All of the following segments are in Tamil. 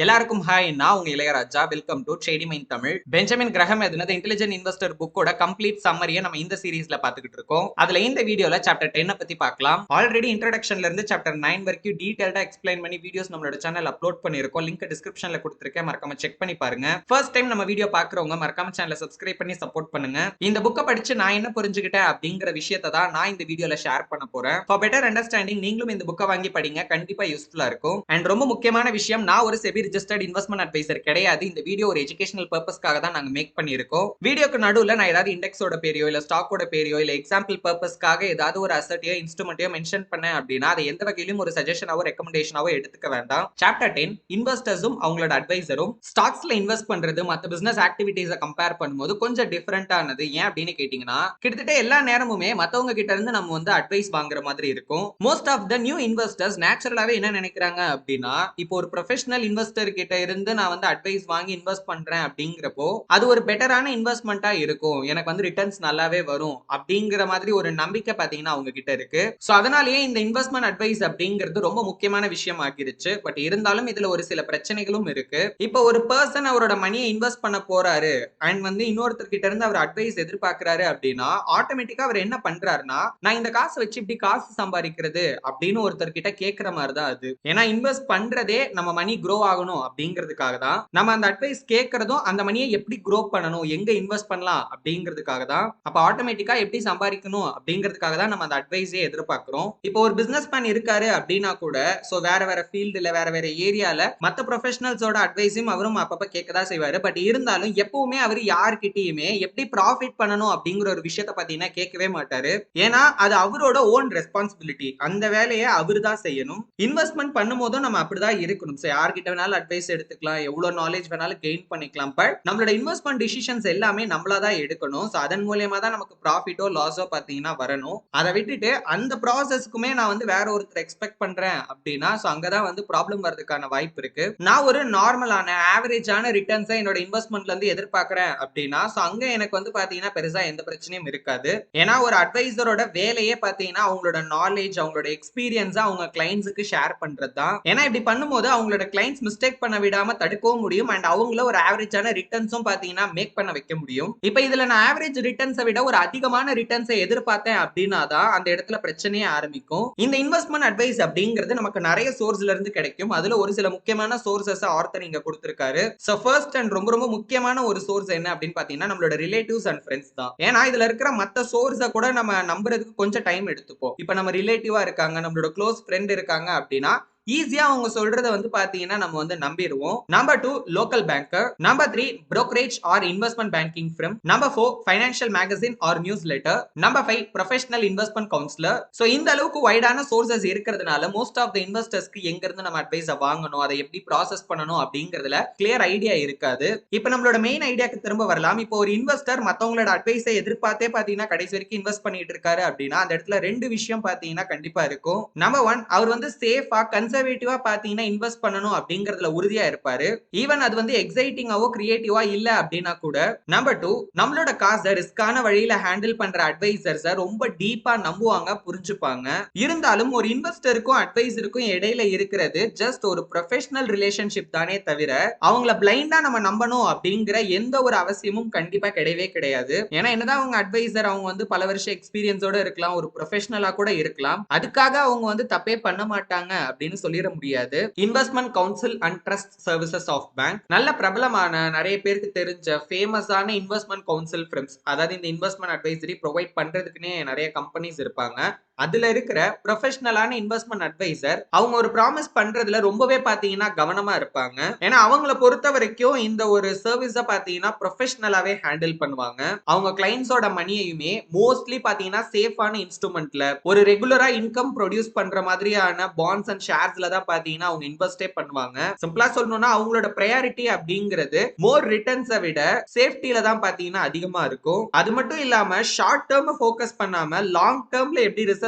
எல்லாருக்கும் ஹாய், நான் உங்க Ilayaraja. Welcome to trady mind Tamil. Benjamin Graham எழுதினது இன்டெலிஜென்ட் இன்வெஸ்டர் புக்கோட கம்ப்ளீட் சம்மரியை நம்ம இந்த சீரீஸ்ல பாத்துக்கிட்டு இருக்கோம். அதுல இந்த வீடியோல சாப்டர் 10 பத்தி பார்க்கலாம். ஆல்ரெடி இன்ட்ரோடக்ஷன்ல இருந்து சாப்டர் 9 வரைக்கும் டீடைல்டா எக்ஸ்பிளைன் பண்ணி வீடியோஸ் நம்மளோட சேனல் அப்லோட் பண்ணிருக்கோம். லிங்க் டிஸ்கிரிப்ஷன்ல கொடுத்திருக்கேன், மறக்காம செக் பண்ணி பாருங்க. ஃபர்ஸ்ட் டைம் நம்ம வீடியோ பாக்குறவங்க மறக்காம சேனலை சப்ஸ்கிரைப் பண்ணி சப்போர்ட் பண்ணுங்க. இந்த புக்கை படிச்சு நான் என்ன புரிஞ்சுக்கிட்டேன் அப்படிங்கிற விஷயத்தை தான் நான் இந்த வீடியோல ஷேர் பண்ண போறேன். ஃபார் பெட்டர் அண்டர்ஸ்டாண்டிங் நீங்களும் இந்த புக்கை வாங்கி படிங்க, கண்டிப்பா யூஸ்ஃபுல்லா இருக்கும். அண்ட் ரொம்ப முக்கியமான விஷயம், நான் ஒரு செபி ரிஜிஸ்டர்ட் இன்வெஸ்ட்மெண்ட் அட்வைசர் கிடையாது. இந்த வீடியோ ஒரு எஜுகேஷனல் பர்பஸ்க்காக தான் நாங்க மேக் பண்ணியிருக்கோம். வீடியோக்கு நடுவுல நான் ஏதாவது இண்டெக்ஸோட பேரையோ இல்ல ஸ்டாக்கோட பேரையோ இல்ல எக்ஸாம்பிள் பர்பஸ்க்காக ஏதாவது ஒரு அசெட்டையோ இன்ஸ்ட்ருமெண்ட்டையோ மென்ஷன் பண்ணேன் அப்படின்னா அதை எந்த வகையிலும் ஒரு சஜஷனாவோ ரெக்கமெண்டேஷனாவோ எடுத்துக்க வேண்டாம். சாப்டர் 10 இன்வெஸ்டர்ஸும் அவங்களோட அட்வைசரும் ஸ்டாக்ஸ்ல இன்வெஸ்ட் பண்றது மத்த பிசினஸ் ஆக்டிவிட்டீஸை கம்பேர் பண்ணும்போது கொஞ்சம் டிஃபரெண்டானது. ஏன் அப்படின்னு கேட்டீங்கன்னா, கிட்டத்தட்ட எல்லா நேரமுமே மத்தவங்க கிட்ட இருந்து நம்ம வந்து அட்வைஸ் வாங்குற மாதிரி இருக்கும். Most of the new investors நேச்சுரலாவே என்ன நினைக்கிறாங்க அப்படின்னா, இப்போ ஒரு ப்ரொஃபஷனல் இன்வெஸ்டர் கிட்ட இருந்து நான் வந்து அட்வைஸ் வாங்கி இன்வெஸ்ட் பண்றேன் அப்படிங்கிறப்போ அது ஒரு பெட்டரான இன்வெஸ்ட்மெண்டா இருக்கும், எனக்கு வந்து ரிட்டர்ன்ஸ் நல்லாவே வரும் அப்படிங்கிற மாதிரி ஒரு நம்பிக்கை பாத்தீங்கன்னா அவங்க கிட்ட இருக்கு. சோ அதனாலேயே இந்த இன்வெஸ்ட்மெண்ட் அட்வைஸ் அப்படிங்கிறது ரொம்ப முக்கியமான விஷயம் ஆகிருச்சு. பட் இருந்தாலும் இதுல ஒரு சில பிரச்சனைகளும் இருக்கு. இப்போ ஒரு பர்சன் அவரோட மணியை இன்வெஸ்ட் பண்ண போறாரு அண்ட் வந்து இன்னொருத்தர் கிட்ட இருந்து அவர் அட்வைஸ் எதிர்பார்க்கிறாரு அப்படின்னா ஆட்டோமேட்டிக்கா அவர் என்ன பண்றாருன்னா, நான் இந்த காசை வச்சு இப்படி காசு சம்பாதிக்கிறது அப்படின்னு ஒருத்தர் கிட்ட கேட்கிற மாதிரி தான் அது. ஏன்னா இன்வெஸ்ட் பண்றதே நம்ம மணி க்ரோ ஆகணும் அப்படிங்கிறதுக்காக தான். நம்ம அந்த அட்வைஸ் கேட்கறதும் அந்த மணியை எப்படி க்ரோ பண்ணணும், எங்க இன்வெஸ்ட் பண்ணலாம் அப்படிங்கிறதுக்காக தான். அப்ப ஆட்டோமேட்டிக்கா எப்படி சம்பாதிக்கணும் அப்படிங்கிறதுக்காக தான் நம்ம அந்த அட்வைஸே எதிர்பார்க்கிறோம். இப்போ ஒரு பிசினஸ் மேன் இருக்காரு அப்படின்னா கூட சோ வேற வேற ஃபீல்டுல வேற வேற ஏரியால மத்த ப்ரொஃபஷனல்ஸோட அட்வைஸும் அவரும் அப்பப்ப கேட்கதான் செய்வாரு. பட் இருந்தாலும் எப்பவுமே அவர் யார்கிட்டயுமே எப்படி ப்ராஃபிட் பண்ணணும் அப்படிங்கிற ஒரு விஷயத்தை பாத்தீங்கன்னா கேட்கவே மாட்டாரு. ஏன்னா அது அவரோட ஓன் ரெஸ்பான்சிபிலிட்டி. அந்த வேலையை அவர் தான் செய்யணும். இன்வெஸ்ட்மெண்ட் பண்ணும் போதும் நம்ம அப்படிதான் இருக்கணும். யார்கிட்ட வேணாலும் அட்வைஸ் எடுத்துக்கலாம், எவ்வளவு நாலேஜ் வேணாலும் கெயின் பண்ணிக்கலாம். பட் நம்மளோட இன்வெஸ்ட்மெண்ட் டிசிஷன்ஸ் எல்லாமே நம்மளா தான் எடுக்கணும். சோ அதன் மூலமா தான் நமக்கு ப்ராஃபிட்டோ லாஸோ பாத்தீங்கன்னா வரணும். அதை விட்டுட்டு அந்த ப்ராசஸ்க்குமே நான் வந்து வேற ஒருத்தர் எக்ஸ்பெக்ட் பண்றேன் அப்படின்னா சோ அங்கதான் வந்து ப்ராப்ளம் வரதுக்கான வாய்ப்பு இருக்கு. நான் ஒரு நார்மலான ஆவரேஜான ரிட்டர்ன்ஸை என்னோட இன்வெஸ்ட்மெண்ட்ல இருந்து எதிர்பார்க்கிறேன் அப்படின்னா சோ அங்க எனக்கு வந்து பாத்தீங்கன்னா பெருசா எந்த பிரச்சனையும் இருக்காது. ஏன்னா ஒரு அட்வைசரோட வேலையே பாத்தீங்கன்னா அவங்களோட நாலேஜ், அவங்களோட எக்ஸ்பீரியன்ஸா அவங்க கிளைண்ட்ஸுக்கு ஷேர் பண்றது தான். ஏன்னா இப்படி பண்ணும்போது அவங்களோட கிளைண்ட்ஸ் மிஸ்டேக் பண்ண விடாம தடுக்கவும் முடியும் அண்ட் அவங்கள ஒரு ஆவரேஜான ரிட்டர்ன்ஸும் பாத்தீங்கன்னா மேக் பண்ண வைக்க முடியும். இப்போ இதுல நான் ஆவரேஜ் ரிட்டர்ன்ஸை விட ஒரு அதிகமான ரிட்டர்ன்ஸை எதிர்பார்த்தேன் அப்படின்னா தான் அந்த இடத்துல பிரச்சனையே ஆரம்பிக்கும். இந்த இன்வெஸ்ட்மெண்ட் அட்வைஸ் அப்படிங்கிறது நமக்கு நிறைய சோர்ஸ்ல இருந்து கிடைக்கும். அதுல ஒரு சில முக்கியமான சோர்சஸ் ஆர்த்தர் இங்க கொடுத்திருக்காரு. சோ ஃபர்ஸ்ட் அண்ட் ரொம்ப ரொம்ப முக்கியமான ஒரு சோர்ஸ் என்ன அப்படின்னு பாத்தீங்கன்னா நம்மளோட ரிலேட்டிவ்ஸ் அண்ட் ஃப்ரெண்ட்ஸ் தான். ஏன்னா இதுல இருக்கிற மத்த சோர்ஸை கூட நம்ம நம்புறதுக்கு கொஞ்சம் டைம் எடுத்துப்போம். இப்ப நம்ம ரிலேட்டிவா இருக்காங்க, நம்மளோட க்ளோஸ் ஃப்ரெண்ட் இருக்காங்க அப்படின்னா ஈஸியா அவங்க சொல்றத வந்து பாத்தீங்கன்னா நம்ம வந்து நம்பிடுவோம். Number 2 local banker. Number 3 brokerage or investment banking firm. Number 4 financial magazine or news letter. Number 5 professional investment counsellor. So இந்த அளவுக்கு வைடான சோர்சஸ் இருக்கிறதுனால மோஸ்ட் ஆஃப் த இன்வெஸ்டர்ஸ்க்கு எங்க இருந்து நம்ம அட்வைஸ் வாங்கணும், அதை எப்படி ப்ராசஸ் பண்ணணும் அப்படிங்கிறதுல கிளியர் ஐடியா இருக்காது. இப்போ நம்மளோட மெயின் ஐடியாக்கு திரும்ப வரலாம். இப்போ ஒரு இன்வெஸ்டர் மத்தவங்களோட அட்வைஸை எதிர்பார்த்தே பாத்தீங்கன்னா கடைசி வரைக்கும் இன்வெஸ்ட் பண்ணிட்டு இருக்காரு அப்படின்னா அந்த இடத்துல ரெண்டு விஷயம் பாத்தீங்கன்னா கண்டிப்பா இருக்கும். நம்பர் 1 அவர் வந்து சேஃபா கன்சர்வேட்டிவா பாத்தீங்கன்னா இன்வெஸ்ட் பண்ணணும் அப்படிங்கறதுல உறுதியா இருப்பாரு. ஈவன் அது வந்து எக்ஸைட்டிங்காவோ கிரியேட்டிவா இல்ல அப்படின்னா கூட. நம்பர் 2 நம்மளோட காசை ரிஸ்கான வழியில ஹேண்டில் பண்ற அட்வைசர்ஸ் ரொம்ப டீப்பா நம்புவாங்க, புரிஞ்சுப்பாங்க. இருந்தாலும் ஒரு இன்வெஸ்டருக்கும் அட்வைசருக்கும் இடையில இருக்கிறது ஜஸ்ட் ஒரு ப்ரொஃபஷனல் ரிலேஷன்ஷிப் தானே தவிர அவங்கள பிளைண்டா நம்ம நம்பணும் அப்படிங்கிற எந்த ஒரு அவசியமும் கண்டிப்பா கிடையவே கிடையாது. ஏன்னா என்னதான் அவங்க அட்வைசர், அவங்க வந்து பல வருஷம் எக்ஸ்பீரியன்ஸோட இருக்கலாம், ஒரு ப்ரொஃபஷனலா கூட இருக்கலாம், அதுக்காக அவங்க வந்து தப்பே பண்ண மாட்டாங்க அப்படின்னு சொல்லிட முடியாது. Investment council and trust services of bank நல்ல பிரபலமான நிறைய பேருக்கு தெரிஞ்ச ஃபேமஸான இன்வெஸ்ட்மெண்ட் கவுன்சில் ஃபிர்ம்ஸ். அதாவது இந்த இன்வெஸ்ட்மெண்ட் அட்வைசரி ப்ரொவைட் பண்றதுக்குன்னே நிறைய கம்பெனிஸ் இருப்பாங்க. அதுல இருக்கிற ப்ரொஃபஷனலான இன்வெஸ்ட்மெண்ட் அட்வைசர் அவங்க ஒரு ப்ராமிஸ் பண்றதுல ரொம்பவே பாத்தீங்கன்னா கவனமா இருப்பாங்க. ஏன்னா அவங்கள பொறுத்த வரைக்கும் இந்த ஒரு சர்வீஸ பாத்தீங்கன்னா ப்ரொஃபஷனலாவே ஹேண்டில் பண்ணுவாங்க. அவங்க கிளைண்ட்ஸோட மணியையுமே மோஸ்ட்லி பாத்தீங்கன்னா சேஃபான இன்ஸ்ட்ருமெண்ட்ல ஒரு ரெகுலரா இன்கம் ப்ரொடியூஸ் பண்ற மாதிரியான பாண்ட்ஸ் அண்ட் ஷேர்ஸ்ல தான் பாத்தீங்கன்னா அவங்க இன்வெஸ்டே பண்ணுவாங்க. சிம்பிளா சொல்லணும்னா அவங்களோட ப்ரையாரிட்டி அப்படிங்கிறது மோர் ரிட்டர்ன்ஸை விட சேஃப்டில தான் பாத்தீங்கன்னா அதிகமா இருக்கும். அது மட்டும் இல்லாம ஷார்ட் டேர்ம் ஃபோக்கஸ் பண்ணாம லாங் டேர்ம்ல எப்படி ரிசல்ட்ஸ்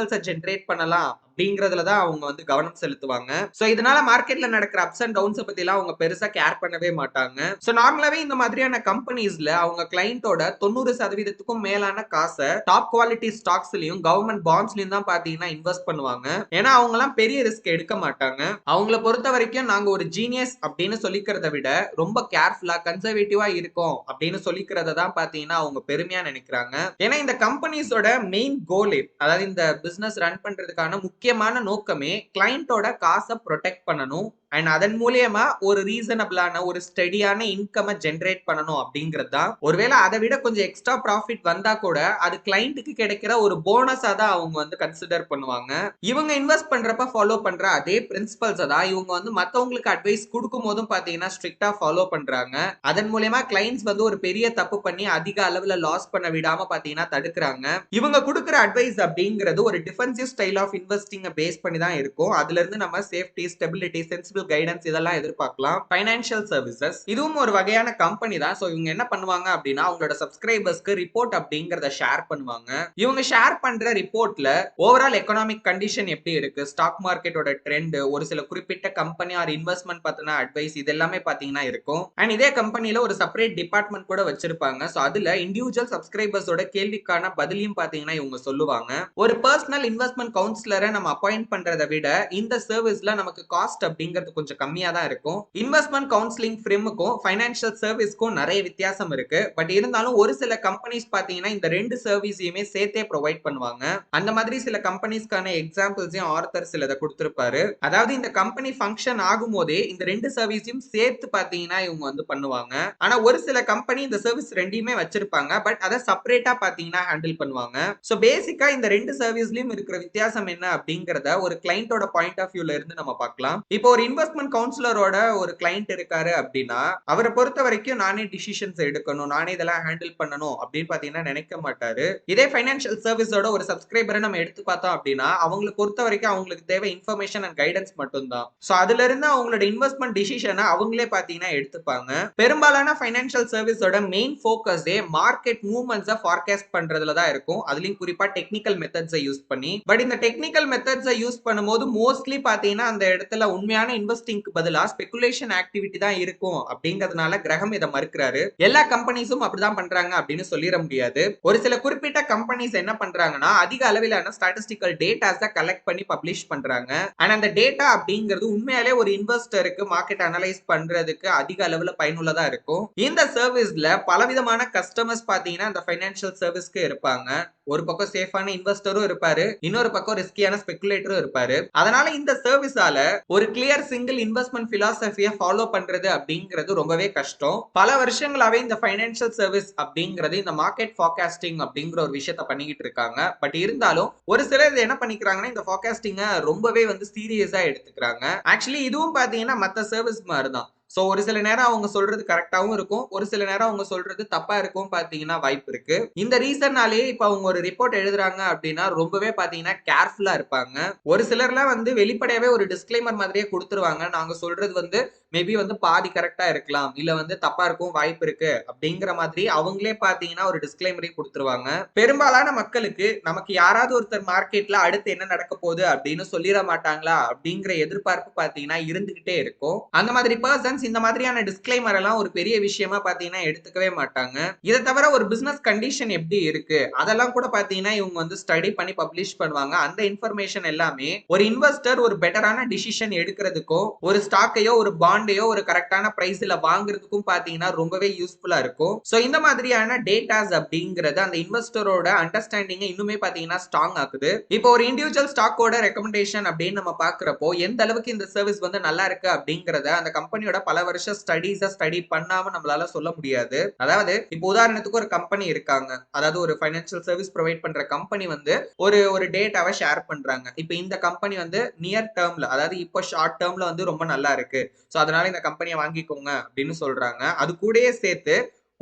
ஜெனரேட் பண்ணலாம் அப்படிங்கறதுல தான் அவங்க வந்து கவனம் செலுத்துவாங்க. சோ இதனால மார்க்கெட்ல நடக்கிற அப்ஸ் அண்ட் டவுன்ஸ் பத்தி எல்லாம் அவங்க பெருசா கேர் பண்ணவே மாட்டாங்க. சோ நார்மலாவே இந்த மாதிரியான கம்பெனிஸ்ல அவங்க கிளையண்டோட 90% மேலான காசை டாப் குவாலிட்டி ஸ்டாக்ஸ்லயும் கவர்மெண்ட் பாண்ட்ஸ்லயும் தான் பாத்தீங்கன்னா இன்வெஸ்ட் பண்ணுவாங்க. ஏன்னா அவங்க எல்லாம் பெரிய ரிஸ்க் எடுக்க மாட்டாங்க. அவங்கள பொறுத்த வரைக்கும் நாங்க ஒரு ஜீனியஸ் அப்படின்னு சொல்லிக்கிறத விட ரொம்ப கேர்ஃபுல்லா கன்சர்வேட்டிவா இருக்கோம் அப்படின்னு சொல்லிக்கிறத தான் பாத்தீங்கன்னா அவங்க பெருமையா நினைக்கிறாங்க. ஏன்னா இந்த கம்பெனிஸோட மெயின் கோலே, அதாவது இந்த பிசினஸ் ரன் பண்றதுக்கான முக்கியமான நோக்கமே கிளையண்டோட காசை ப்ரொடெக்ட் பண்ணணும் அண்ட் அதன் மூலியமா ஒரு ரீசனபிளான ஒரு ஸ்டெடியான இன்கம் ஜெனரேட் பண்ணணும் அப்படிங்கிறது தான். ஒருவேளை அதை விட கொஞ்சம் எக்ஸ்ட்ரா ப்ராஃபிட் வந்தா கூட அது கிளையண்ட்டுக்கு கிடைக்கிற ஒரு போனஸா தான் அவங்க வந்து கன்சிடர் பண்ணுவாங்க. இவங்க இன்வெஸ்ட் பண்றப்ப ஃபாலோ பண்ற அதே பிரின்சிபல்ஸ் தான் இவங்க வந்து மத்தவங்களுக்கு அட்வைஸ் கொடுக்கும் போதும் பாத்தீங்கன்னா ஸ்ட்ரிக்டா ஃபாலோ பண்றாங்க. அதன் மூலியமா கிளைண்ட்ஸ் வந்து ஒரு பெரிய தப்பு பண்ணி அதிக அளவுல லாஸ் பண்ண விடாம பாத்தீங்கன்னா தடுக்கிறாங்க. இவங்க கொடுக்குற அட்வைஸ் அப்படிங்கிறது ஒரு defensive style of investing base பண்ணி தான் இருக்கும். அதுல இருந்து நம்ம சேஃப்டி, ஸ்டெபிலிட்டி, சென்சிபிள் கைடன்ஸ் இதெல்லாம் எதிர்பார்க்கலாம். ஃபைனான்சியல் சர்வீசஸ் இதுவும் ஒரு வகையான கம்பெனி தான். சோ இவங்க என்ன பண்ணுவாங்க அப்படின்னா அவங்களோட சப்ஸ்கிரைபர்ஸ்க்கு ரிப்போர்ட் அப்படிங்கறத ஷேர் பண்ணுவாங்க. இவங்க ஷேர் பண்ற ரிப்போர்ட்ல ஓவரால் எக்கனாமிக் கண்டிஷன் எப்படி இருக்கு, ஸ்டாக் மார்க்கெட்டோட ட்ரெண்ட், ஒரு சில குறிப்பிட்ட கம்பெனி ஆர் இன்வெஸ்ட்மெண்ட் பத்தின அட்வைஸ் இது எல்லாமே பாத்தீங்கன்னா இருக்கும். அண்ட் இதே கம்பெனில ஒரு செப்பரேட் டிபார்ட்மெண்ட் கூட வச்சிருப்பாங்க. சோ அதுல இண்டிவிஜுவல் சப்ஸ்கிரைபர்ஸோட கேள்விக்கான பதிலையும் பாத்தீங்கன்னா இவங்க சொல்லுவாங்க. ஒரு பர்சனல் இன்வெஸ்ட்மெண்ட் கவுன்சிலரை நம்ம அப்பாயிண்ட் பண்றதை விட இந்த சர்வீஸ்ல நமக்கு காஸ்ட் அப்படிங்கிறது கொஞ்சம் கம்மியா தான் இருக்கும். இன்வெஸ்ட்மெண்ட் கவுன்சிலிங் ஃப்ரேமுக்கும் ஃபைனான்சியல் சர்வீஸ்க்கும் நிறைய வித்தியாசம் இருக்கு. பட் இருந்தாலும் ஒரு சில கம்பெனிஸ் பாத்தீங்கன்னா இந்த ரெண்டு சர்வீஸையுமே சேர்த்தே ப்ரொவைட் பண்ணுவாங்க. அந்த மாதிரி சில கம்பெனிஸ்க்கான எக்ஸாம்பிள்ஸையும் ஆர்த்தர் சிலதை கொடுத்திருப்பாரு. அதாவது இந்த கம்பெனி ஃபங்க்ஷன் ஆகும் போதே இந்த ரெண்டு சர்வீஸையும் சேர்த்து பாத்தீங்கன்னா இவங்க வந்து பண்ணுவாங்க. ஆனா ஒரு சில கம்பெனி இந்த சர்வீஸ் ரெண்டையுமே வச்சிருப்பாங்க. பட் அதை செப்பரேட்டா பாத்தீங்கன்னா ஹேண்டில் பண்ணுவாங்க. சோ பேசிக்கா இந்த ரெண்டு சர்வீஸ்லயும் இருக்கிற வித்தியாசம் என்ன அப்படிங்கறத ஒரு கிளையண்டோட பாயிண்ட் ஆஃப் வியூல இருந்து நம்ம பார்க்கலாம். இப்போ ஒரு இன்வெஸ்ட்மெண்ட் கவுன்சிலரோட ஒரு கிளையண்ட் இருக்காரு அப்படின்னா அவரை பொறுத்த வரைக்கும் நானே டிசிஷன்ஸ் எடுக்கணும், நானே இதெல்லாம் ஹேண்டில் பண்ணணும் அப்படின்னு பாத்தீங்கன்னா நினைக்க மாட்டாரு. இதே ஃபைனான்சியல் சர்வீஸோட ஒரு சப்ஸ்கிரைபரை நம்ம எடுத்து பார்த்தோம் அப்படின்னா அவங்களை பொறுத்த வரைக்கும் அவங்களுக்கு தேவை இன்ஃபர்மேஷன் அண்ட் கைடன்ஸ் மட்டும் தான். சோ அதுல இருந்து அவங்களோட இன்வெஸ்ட்மெண்ட் டிசிஷனை அவங்களே பாத்தீங்கன்னா எடுத்துப்பாங்க. பெரும்பாலான ஃபைனான்சியல் சர்வீஸோட மெயின் ஃபோக்கஸே மார்க்கெட் மூவ்மெண்ட்ஸை ஃபார்காஸ்ட் பண்றதுல தான் இருக்கும். அதுலயும் குறிப்பா டெக்னிக்கல் மெத்தட்ஸை யூஸ் பண்ணி. பட் இந்த டெக்னிக்கல் மெத்தட்ஸை யூஸ் பண்ணும்போது மோஸ்ட்லி பாத்தீங்கன்னா அந்த இடத்துல உண்மையான இன்வெஸ்டிங்க்கு பதிலா ஸ்பெகுலேஷன் ஆக்டிவிட்டி தான் இருக்கும் அப்படிங்கிறதுனால கிரகம் இதை மறுக்கிறாரு. எல்லா கம்பெனிஸும் அப்படிதான் பண்றாங்க அப்படின்னு சொல்லிட முடியாது. ஒரு சில குறிப்பிட்ட கம்பெனிஸ் என்ன பண்றாங்கன்னா அதிக அளவிலான ஸ்டாட்டிஸ்டிக்கல் டேட்டாஸை கலெக்ட் பண்ணி பப்ளிஷ் பண்றாங்க. ஆனா அந்த டேட்டா அப்படிங்கிறது உண்மையாலே ஒரு இன்வெஸ்டருக்கு மார்க்கெட் அனலைஸ் பண்றதுக்கு அதிக அளவுல பயனுள்ளதா இருக்கும். இந்த சர்வீஸ்ல பலவிதமான கஸ்டமர்ஸ் பாத்தீங்கன்னா அந்த ஃபைனான்சியல் சர்வீஸ்க்கு இருப்பாங்க. ஒரு பக்கம் சேஃபான இன்வெஸ்டரும் இருப்பாரு, இன்னொரு பக்கம் ரிஸ்கியான ஸ்பெகுலேட்டரும் இருப்பாரு. அதனால இந்த சர்வீஸால ஒரு கிளியர் சிங்கிள் இன்வெஸ்ட்மெண்ட் பிலாசபியை ஃபாலோ பண்றது அப்படிங்கிறது ரொம்பவே கஷ்டம். பல வருஷங்களாவே இந்த ஃபைனான்சியல் சர்வீஸ் அப்படிங்கிறது இந்த மார்க்கெட் ஃபார்காஸ்டிங் அப்படிங்கிற ஒரு விஷயத்த பண்ணிக்கிட்டு இருக்காங்க. பட் இருந்தாலும் ஒரு சிலர் என்ன பண்ணிக்கிறாங்கன்னா இந்த ஃபார்காஸ்டிங்கை ரொம்பவே வந்து சீரியஸா எடுத்துக்கிறாங்க. ஆக்சுவலி இதுவும் பாத்தீங்கன்னா மத்த சர்வீஸ் மாதிரி தான். சோ ஒரு சில நேரம் அவங்க சொல்றது கரெக்டாவும் இருக்கும், ஒரு சில நேரம் அவங்க சொல்றது தப்பா இருக்கும் பாத்தீங்கன்னா வாய்ப்பு இருக்கு. இந்த ரீசன்னாலேயே இப்ப அவங்க ஒரு ரிப்போர்ட் எழுதுறாங்க அப்படின்னா ரொம்பவே பாத்தீங்கன்னா கேர்ஃபுல்லா இருப்பாங்க. ஒரு சிலர்லாம் வந்து வெளிப்படையாவே ஒரு டிஸ்க்ளைமர் மாதிரியே கொடுத்துருவாங்க. நாங்க சொல்றது வந்து மேபி வந்து பாதி கரெக்டா இருக்கலாம், இல்ல வந்து தப்பா இருக்கும் வாய்ப்பு இருக்கு அப்படிங்கிற மாதிரி அவங்களே பாத்தீங்கன்னா ஒரு டிஸ்க்ளைமரையும் கொடுத்துருவாங்க. பெரும்பாலான மக்களுக்கு நமக்கு யாராவது ஒருத்தர் மார்க்கெட்ல அடுத்து என்ன நடக்க போகுது அப்படின்னு சொல்லிட மாட்டாங்களா அப்படிங்கிற எதிர்பார்ப்பு பாத்தீங்கன்னா இருந்துகிட்டே இருக்கும். அந்த மாதிரி பர்சன்ஸ் இந்த மாதிரியான டிஸ்க்ளைமர் எல்லாம் ஒரு பெரிய விஷயமா பாத்தீங்கன்னா எடுத்துக்கவே மாட்டாங்க. இதை தவிர ஒரு பிசினஸ் கண்டிஷன் எப்படி இருக்கு அதெல்லாம் கூட பாத்தீங்கன்னா இவங்க வந்து ஸ்டடி பண்ணி பப்ளிஷ் பண்ணுவாங்க. அந்த இன்ஃபர்மேஷன் எல்லாமே ஒரு இன்வெஸ்டர் ஒரு பெட்டரான டிசிஷன் எடுக்கிறதுக்கும் ஒரு ஸ்டாக்கையோ ஒரு பாண்டையோ ஒரு கரெக்டான பிரைஸ்ல வாங்குறதுக்கும் பாத்தீங்கன்னா ரொம்பவே யூஸ்ஃபுல்லா இருக்கும். சோ இந்த மாதிரியான டேட்டாஸ் அப்படிங்கிறது அந்த இன்வெஸ்டரோட அண்டர்ஸ்டாண்டிங் இன்னுமே பாத்தீங்கன்னா ஸ்ட்ராங் ஆகுது. இப்போ ஒரு இண்டிவிஜுவல் ஸ்டாக்கோட ரெக்கமெண்டேஷன் அப்படின்னு நம்ம பாக்குறப்போ எந்த அளவுக்கு இந்த சர்வீஸ் வந்து நல்லா இருக்கு அப்படிங்கறத அந்த கம்பெனியோட பல வருஷம் ஸ்டடி பண்ணாம நம்மளால சொல்ல முடியாது. அதாவது இப்போ உதாரணத்துக்கு ஒரு கம்பெனி இருக்காங்க, அதாவது ஒரு ஃபைனான்சியல் சர்வீஸ் ப்ரொவைட் பண்ற கம்பெனி வந்து ஒரு டேட்டாவை ஷேர் பண்றாங்க. இப்போ இந்த கம்பெனி வந்து நியர் டேர்ம்ல, அதாவது இப்போ ஷார்ட் டேர்ம்ல வந்து ரொம்ப நல்லா இருக்கு, சோ அதனால இந்த கம்பெனியை வாங்கிக்கோங்க அப்படின்னு சொல்றாங்க. அது கூடயே சேர்த்து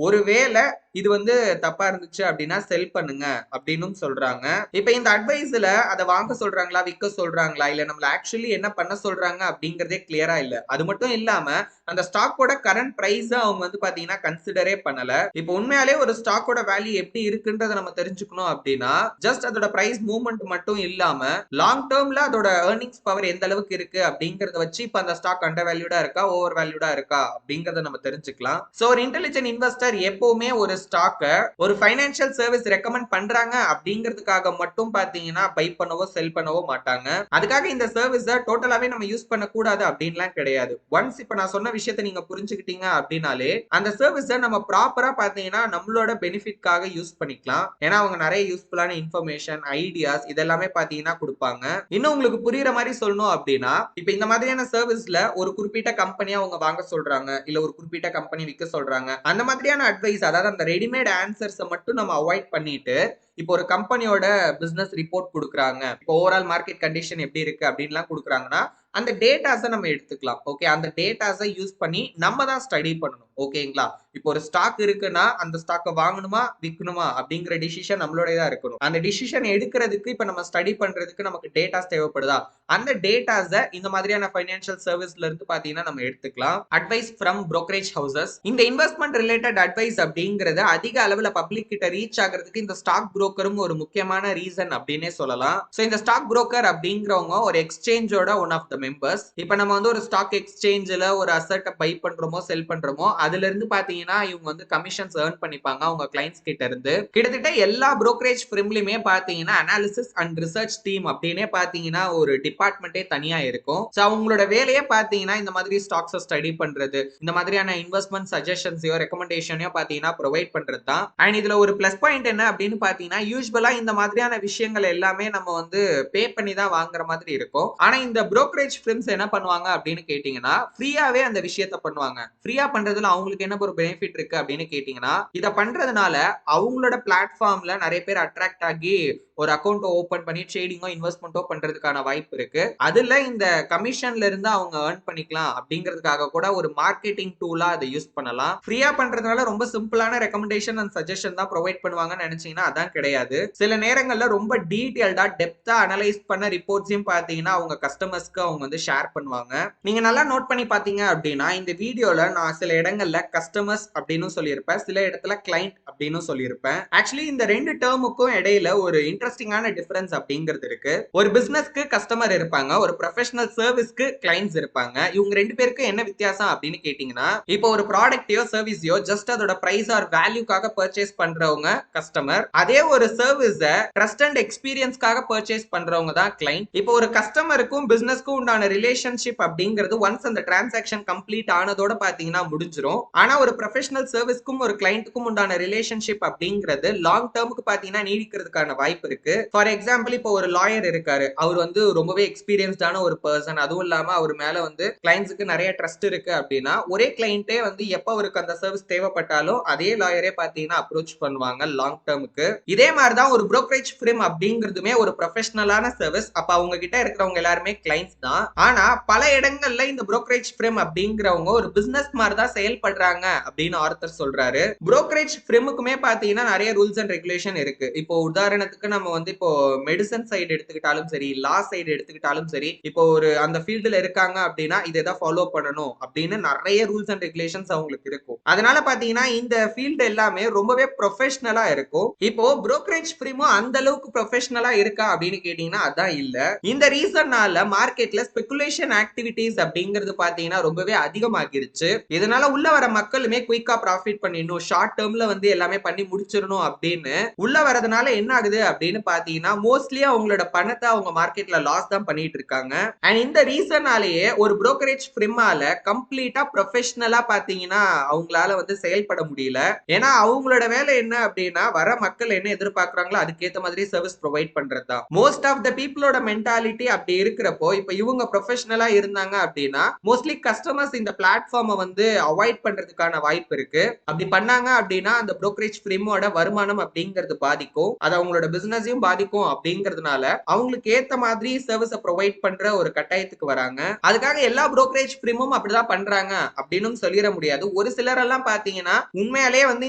ஒருவேளை இது வந்து தப்பா இருந்துச்சு அப்படின்னா செல் பண்ணுங்க அப்படின்னு சொல்றாங்க. இப்ப இந்த அட்வைஸ்ல அதை வாங்க சொல்றாங்களா, விற்க சொல்றாங்களா, இல்ல நம்மள ஆக்சுவலி என்ன பண்ண சொல்றாங்க அப்படிங்கறதே கிளியரா இல்ல. அது மட்டும் இல்லாம அந்த ஸ்டாக்கோட கரண்ட் பிரைஸ் அவங்க வந்து பாத்தீங்கன்னா கன்சிடரே பண்ணல. இப்போ உண்மையாலே ஒரு ஸ்டாக்கோட வேல்யூ எப்படி இருக்குன்றத நம்ம தெரிஞ்சுக்கணும் அப்படின்னா ஜஸ்ட் அதோட பிரைஸ் மூவ்மெண்ட் மட்டும் இல்லாம லாங் டேர்ம்ல அதோட ஏர்னிங்ஸ் பவர் எந்த அளவுக்கு இருக்கு அப்படிங்கறத வச்சு இப்ப அந்த ஸ்டாக் அண்டர் வேல்யூடா இருக்கா, ஓவர் வேல்யூடா இருக்கா அப்படிங்கறத நம்ம தெரிஞ்சுக்கலாம். சோ ஒரு இன்டெலிஜென்ட் இன்வெஸ்டர் எப்பவுமே ஒரு ஸ்டாக்க ஒரு ஃபைனான்சியல் சர்வீஸ் ரெக்கமெண்ட் பண்றாங்க அப்படிங்கிறதுக்காக மட்டும் பாத்தீங்கன்னா பை பண்ணவோ செல் பண்ணவோ மாட்டாங்க. அதுக்காக இந்த சர்வீஸ டோட்டலாவே நம்ம யூஸ் பண்ண கூடாது அப்படின்லாம் கிடையாது. ஒன்ஸ் இப்ப நான் சொன்ன விஷயத்தை நீங்க புரிஞ்சுக்கிட்டீங்க அப்படின்னாலே அந்த சர்வீஸ நம்ம ப்ராப்பரா பாத்தீங்கன்னா நம்மளோட பெனிஃபிட்காக யூஸ் பண்ணிக்கலாம். ஏன்னா அவங்க நிறைய யூஸ்ஃபுல்லான இன்ஃபர்மேஷன், ஐடியாஸ் இதெல்லாமே பாத்தீங்கன்னா கொடுப்பாங்க. இன்னும் உங்களுக்கு புரியுற மாதிரி சொல்லணும் அப்படின்னா இப்ப இந்த மாதிரியான சர்வீஸ்ல ஒரு குறிப்பிட்ட கம்பெனியா அவங்க வாங்க சொல்றாங்க, இல்ல ஒரு குறிப்பிட்ட கம்பெனி விற்க சொல்றாங்க. அந்த மாதிரியான அட்வைஸ், அதாவது அந்த ரெடிமேட் ஆன்சர்ஸை மட்டும் நம்ம அவாய்ட் பண்ணிட்டு இப்போ ஒரு கம்பெனியோட பிசினஸ் ரிப்போர்ட் கொடுக்குறாங்க, இப்போ ஓவரால் மார்க்கெட் கண்டிஷன் எப்படி இருக்கு அப்படின்லாம் கொடுக்குறாங்கன்னா அந்த டேட்டாஸை நம்ம எடுத்துக்கலாம். ஓகே, அந்த டேட்டாஸை யூஸ் பண்ணி நம்ம தான் ஸ்டடி பண்ணணும். ஓகேங்களா? இப்போ ஒரு ஸ்டாக் இருக்குன்னா அந்த ஸ்டாக்கை வாங்கணுமா விற்கணுமா அப்படிங்கிற டிசிஷன் நம்மளோடதான் இருக்கணும். அந்த டிசிஷன் எடுக்கிறதுக்கு இப்ப நம்ம ஸ்டடி பண்றதுக்கு நமக்கு டேட்டாஸ் தேவைப்படுதா, அந்த டேட்டாஸை இந்த மாதிரியான ஃபைனான்சியல் சர்வீஸ்ல இருந்து பாத்தீங்கன்னா நம்ம எடுத்துக்கலாம். Advice from brokerage houses. இந்த இன்வெஸ்ட்மெண்ட் ரிலேட்டட் அட்வைஸ் அப்படிங்கறது அதிக அளவுல பப்ளிக் கிட்ட ரீச் ஆகிறதுக்கு இந்த ஸ்டாக் புரோக்கரும் ஒரு முக்கியமான ரீசன் அப்படின்னே சொல்லலாம். சோ இந்த ஸ்டாக் புரோக்கர் அப்படிங்கிறவங்க ஒரு எக்ஸ்சேஞ்சோட ஒன் ஆஃப் த மெம்பர்ஸ். இப்ப நம்ம வந்து ஒரு ஸ்டாக் எக்ஸ்சேஞ்சில் ஒரு அசெட்டை பை பண்றோமோ செல் பண்றோமோ அதுல இருந்து பாத்தீங்கன்னா இவங்க வந்து கமிஷன்ஸ் ஏர்ன் பண்ணிப்பாங்க அவங்க கிளைண்ட்ஸ் கிட்ட இருந்து. கிட்டத்தட்ட எல்லா brokerage firmலயுமே பாத்தீங்கன்னா அனாலிசிஸ் அண்ட் ரிசர்ச் டீம் அப்படின்னே பாத்தீங்கன்னா ஒரு டிபார்ட்மெண்டே தனியா இருக்கும். சோ அவங்களோட வேலையே பாத்தீங்கன்னா இந்த மாதிரி ஸ்டாக்ஸை ஸ்டடி பண்றது, இந்த மாதிரியான இன்வெஸ்ட்மெண்ட் சஜஷன்ஸையோ ரெக்கமெண்டேஷனையோ பாத்தீங்கன்னா ப்ரொவைட் பண்றது தான். அண்ட் இதுல ஒரு பிளஸ் பாயிண்ட் என்ன அப்படின்னு பாத்தீங்கன்னா யூஸ்வலா இந்த மாதிரியான விஷயங்கள் எல்லாமே நம்ம வந்து பே பண்ணி தான் வாங்குற மாதிரி இருக்கும். ஆனா இந்த brokerage firms என்ன பண்ணுவாங்க அப்படின்னு கேட்டீங்கன்னா ஃப்ரீயாவே அந்த விஷயத்த பண்ணுவாங்க. ஃப்ரீயா பண்றதுல அவங்களுக்கு என்ன ஒரு பெனிஃபிட் இருக்கு அப்படின்னு கேட்டீங்கன்னா இத பண்றதுனால அவங்களோட பிளாட்ஃபார்ம்ல நிறைய பேர் அட்ராக்ட் ஆகி ஒரு அக்கௌண்ட் ஓபன் பண்ணி ட்ரேடிங்கோ இன்வெஸ்ட்மெண்ட்டோ பண்றதுக்கான வாய்ப்பு இருக்கு. அதுல இந்த கமிஷன்ல இருந்து அவங்க ஏர்ன் பண்ணிக்கலாம் அப்படிங்கிறதுக்காக கூட ஒரு மார்க்கெட்டிங் டூலா அதை யூஸ் பண்ணலாம். ஃப்ரீயா பண்றதுனால ரொம்ப சிம்பிளான ரெக்கமெண்டேஷன் அண்ட் சஜஷன் தான் ப்ரொவைட் பண்ணுவாங்கன்னு நினைச்சீங்கன்னா அதான் கிடையாது. சில நேரங்கள்ல ரொம்ப டீடைல்டா டெப்தா அனலைஸ் பண்ண ரிப்போர்ட்ஸையும் பாத்தீங்கன்னா அவங்க கஸ்டமர்ஸ்க்கு அவங்க வந்து ஷேர் பண்ணுவாங்க. நீங்க நல்லா நோட் பண்ணி பாத்தீங்க அப்படின்னா இந்த வீடியோல நான் சில இடங்கள்ல கஸ்டமர்ஸ் அப்படின்னு சொல்லியிருப்பேன், சில இடத்துல கிளைண்ட் அப்படின்னு சொல்லியிருப்பேன். ஆக்சுவலி இந்த ரெண்டு டேர்முக்கும் இடையில ஒரு இன்ட்ரெஸ்டிங்கான டிஃபரன்ஸ் அப்படிங்கிறது இருக்கு. ஒரு பிசினஸ்க்கு கஸ்டமர் இருப்பாங்க, ஒரு ப்ரொஃபஷனல் சர்வீஸ்க்கு கிளைண்ட்ஸ் இருப்பாங்க. இவங்க ரெண்டு பேருக்கு என்ன வித்தியாசம் அப்படின்னு கேட்டீங்கன்னா இப்போ ஒரு ப்ராடக்ட்டையோ சர்வீஸையோ ஜஸ்ட் அதோட பிரைஸ் ஆர் வேல்யூக்காக பர்ச்சேஸ் பண்றவங்க கஸ்டமர், அதே ஒரு சர்வீஸ ட்ரஸ்ட் அண்ட் எக்ஸ்பீரியன்ஸ்க்காக பர்ச்சேஸ் பண்றவங்க தான் கிளைண்ட். இப்போ ஒரு கஸ்டமருக்கும் பிசினஸ்க்கும் உண்டான ரிலேஷன்ஷிப் அப்படிங்கிறது ஒன்ஸ் அந்த டிரான்சாக்ஷன் கம்ப்ளீட் ஆனதோட பாத்தீங்கன்னா முடிஞ்சிரும். ஆனா ஒரு ப்ரொஃபஷனல் சர்வீஸ்க்கும் ஒரு கிளைண்ட்டுக்கும் உண்டான ரிலேஷன்ஷிப் அப்படிங்கிறது லாங் டேர்முக்கு பாத்தீங்கன்னா நீடிக்கிறதுக்கான வாய்ப்பு இருக்கு. ஃபார் எக்ஸாம்பிள் இப்போ ஒரு லாயர் இருக்காரு, அவர் வந்து ரொம்பவே எக்ஸ்பீரியன்ஸ்டான ஒரு பர்சன், அதுவும் இல்லாம அவர் மேல வந்து கிளைண்ட்ஸுக்கு நிறைய ட்ரஸ்ட் இருக்கு அப்படின்னா ஒரே கிளைண்டே வந்து எப்ப அவருக்கு அந்த சர்வீஸ் தேவைப்பட்டாலும் அதே லாயரே பாத்தீங்கன்னா அப்ரோச் பண்ணுவாங்க லாங் டேர்முக்கு. இதே மாதிரிதான் ஒரு brokerage firm அப்படிங்கிறதுமே ஒரு ப்ரொஃபஷனலான சர்வீஸ். அப்ப அவங்க கிட்ட இருக்கிறவங்க எல்லாருமே கிளைண்ட்ஸ் தான். ஆனா பல இடங்கள்ல இந்த brokerage firm அப்படிங்கிறவங்க ஒரு பிசினஸ் மாதிரி தான் செயல்படுறாங்க அப்படின்னு ஆர்த்தர் சொல்றாரு. brokerage firmக்குமே பாத்தீங்கன்னா நிறைய ரூல்ஸ் அண்ட் ரெகுலேஷன் இருக்கு. இப்போ உதாரணத்துக்கு நம்ம வந்து இப்போ மெடிசன் சைடு எடுத்துக்கிட்டாலும் சரி, லா சைடு எடுத்துக்கிட்டாலும் சரி, இப்போ ஒரு அந்த ஃபீல்டுல இருக்காங்க அப்படின்னா இதை தான் ஃபாலோ பண்ணணும் அப்படின்னு நிறைய ரூல்ஸ் அண்ட் ரெகுலேஷன்ஸ் அவங்களுக்கு இருக்கும். அதனால பாத்தீங்கன்னா இந்த ஃபீல்டு எல்லாமே ரொம்பவே ப்ரொஃபஷனலா இருக்கும். இப்போ brokerage firm அந்த அளவுக்கு ப்ரொஃபஷனலா இருக்கா அப்படின்னு கேட்டீங்கன்னா அதான் இல்ல. இந்த ரீசன்னால மார்க்கெட்ல ஸ்பெகுலேஷன் ஆக்டிவிட்டீஸ் அப்படிங்கிறது பாத்தீங்கன்னா ரொம்பவே அதிகமாகிருச்சு. இதனால உள்ள வர மக்களுமே குயிக்கா ப்ராஃபிட் பண்ணிடணும், ஷார்ட் டேர்ம்ல வந்து எல்லாமே பண்ணி முடிச்சிடணும் அப்படின்னு உள்ள வரதுனால என்ன ஆகுது அப்படின்னு பாத்தீங்கன்னா மோஸ்ட்லி அவங்களோட பணத்தை அவங்க மார்க்கெட்ல லாஸ் தான் பண்ணிட்டு இருக்காங்க. அண்ட் இந்த ரீசனாலேயே ஒரு brokerage firmஆல கம்ப்ளீட்டா ப்ரொஃபஷனலா பாத்தீங்கன்னா அவங்களால வந்து செயல்பட முடியல. ஏன்னா அவங்களோட வேலை என்ன அப்படின்னா வர மக்கள் என்ன எதிர்பார்க்கறாங்களோ அதுக்கேற்ற மாதிரி சர்வீஸ் ப்ரொவைட் பண்றதுதான். மோஸ்ட் ஆஃப் த பீப்புளோட மென்டாலிட்டி அப்படி இருக்கிறப்போ இப்ப இவங்க ப்ரொஃபஷனலா இருந்தாங்க அப்படின்னா மோஸ்ட்லி கஸ்டமர்ஸ் இந்த பிளாட்ஃபார்மை வந்து அவாய்ட் பண்றதுக்கான வாய்ப்பு இருக்கு. அப்படி பண்ணாங்க அப்படின்னா அந்த brokerage firmோட வருமானம் அப்படிங்கிறது பாதிக்கும். அது அவங்களோட பிசினஸ் பிசினஸையும் பாதிக்கும் அப்படிங்கிறதுனால அவங்களுக்கு ஏத்த மாதிரி சர்வீஸ ப்ரொவைட் பண்ற ஒரு கட்டாயத்துக்கு வராங்க. அதுக்காக எல்லா brokerage firmம் அப்படிதான் பண்றாங்க அப்படின்னு சொல்லிட முடியாது. ஒரு சிலர் எல்லாம் பாத்தீங்கன்னா உண்மையாலே வந்து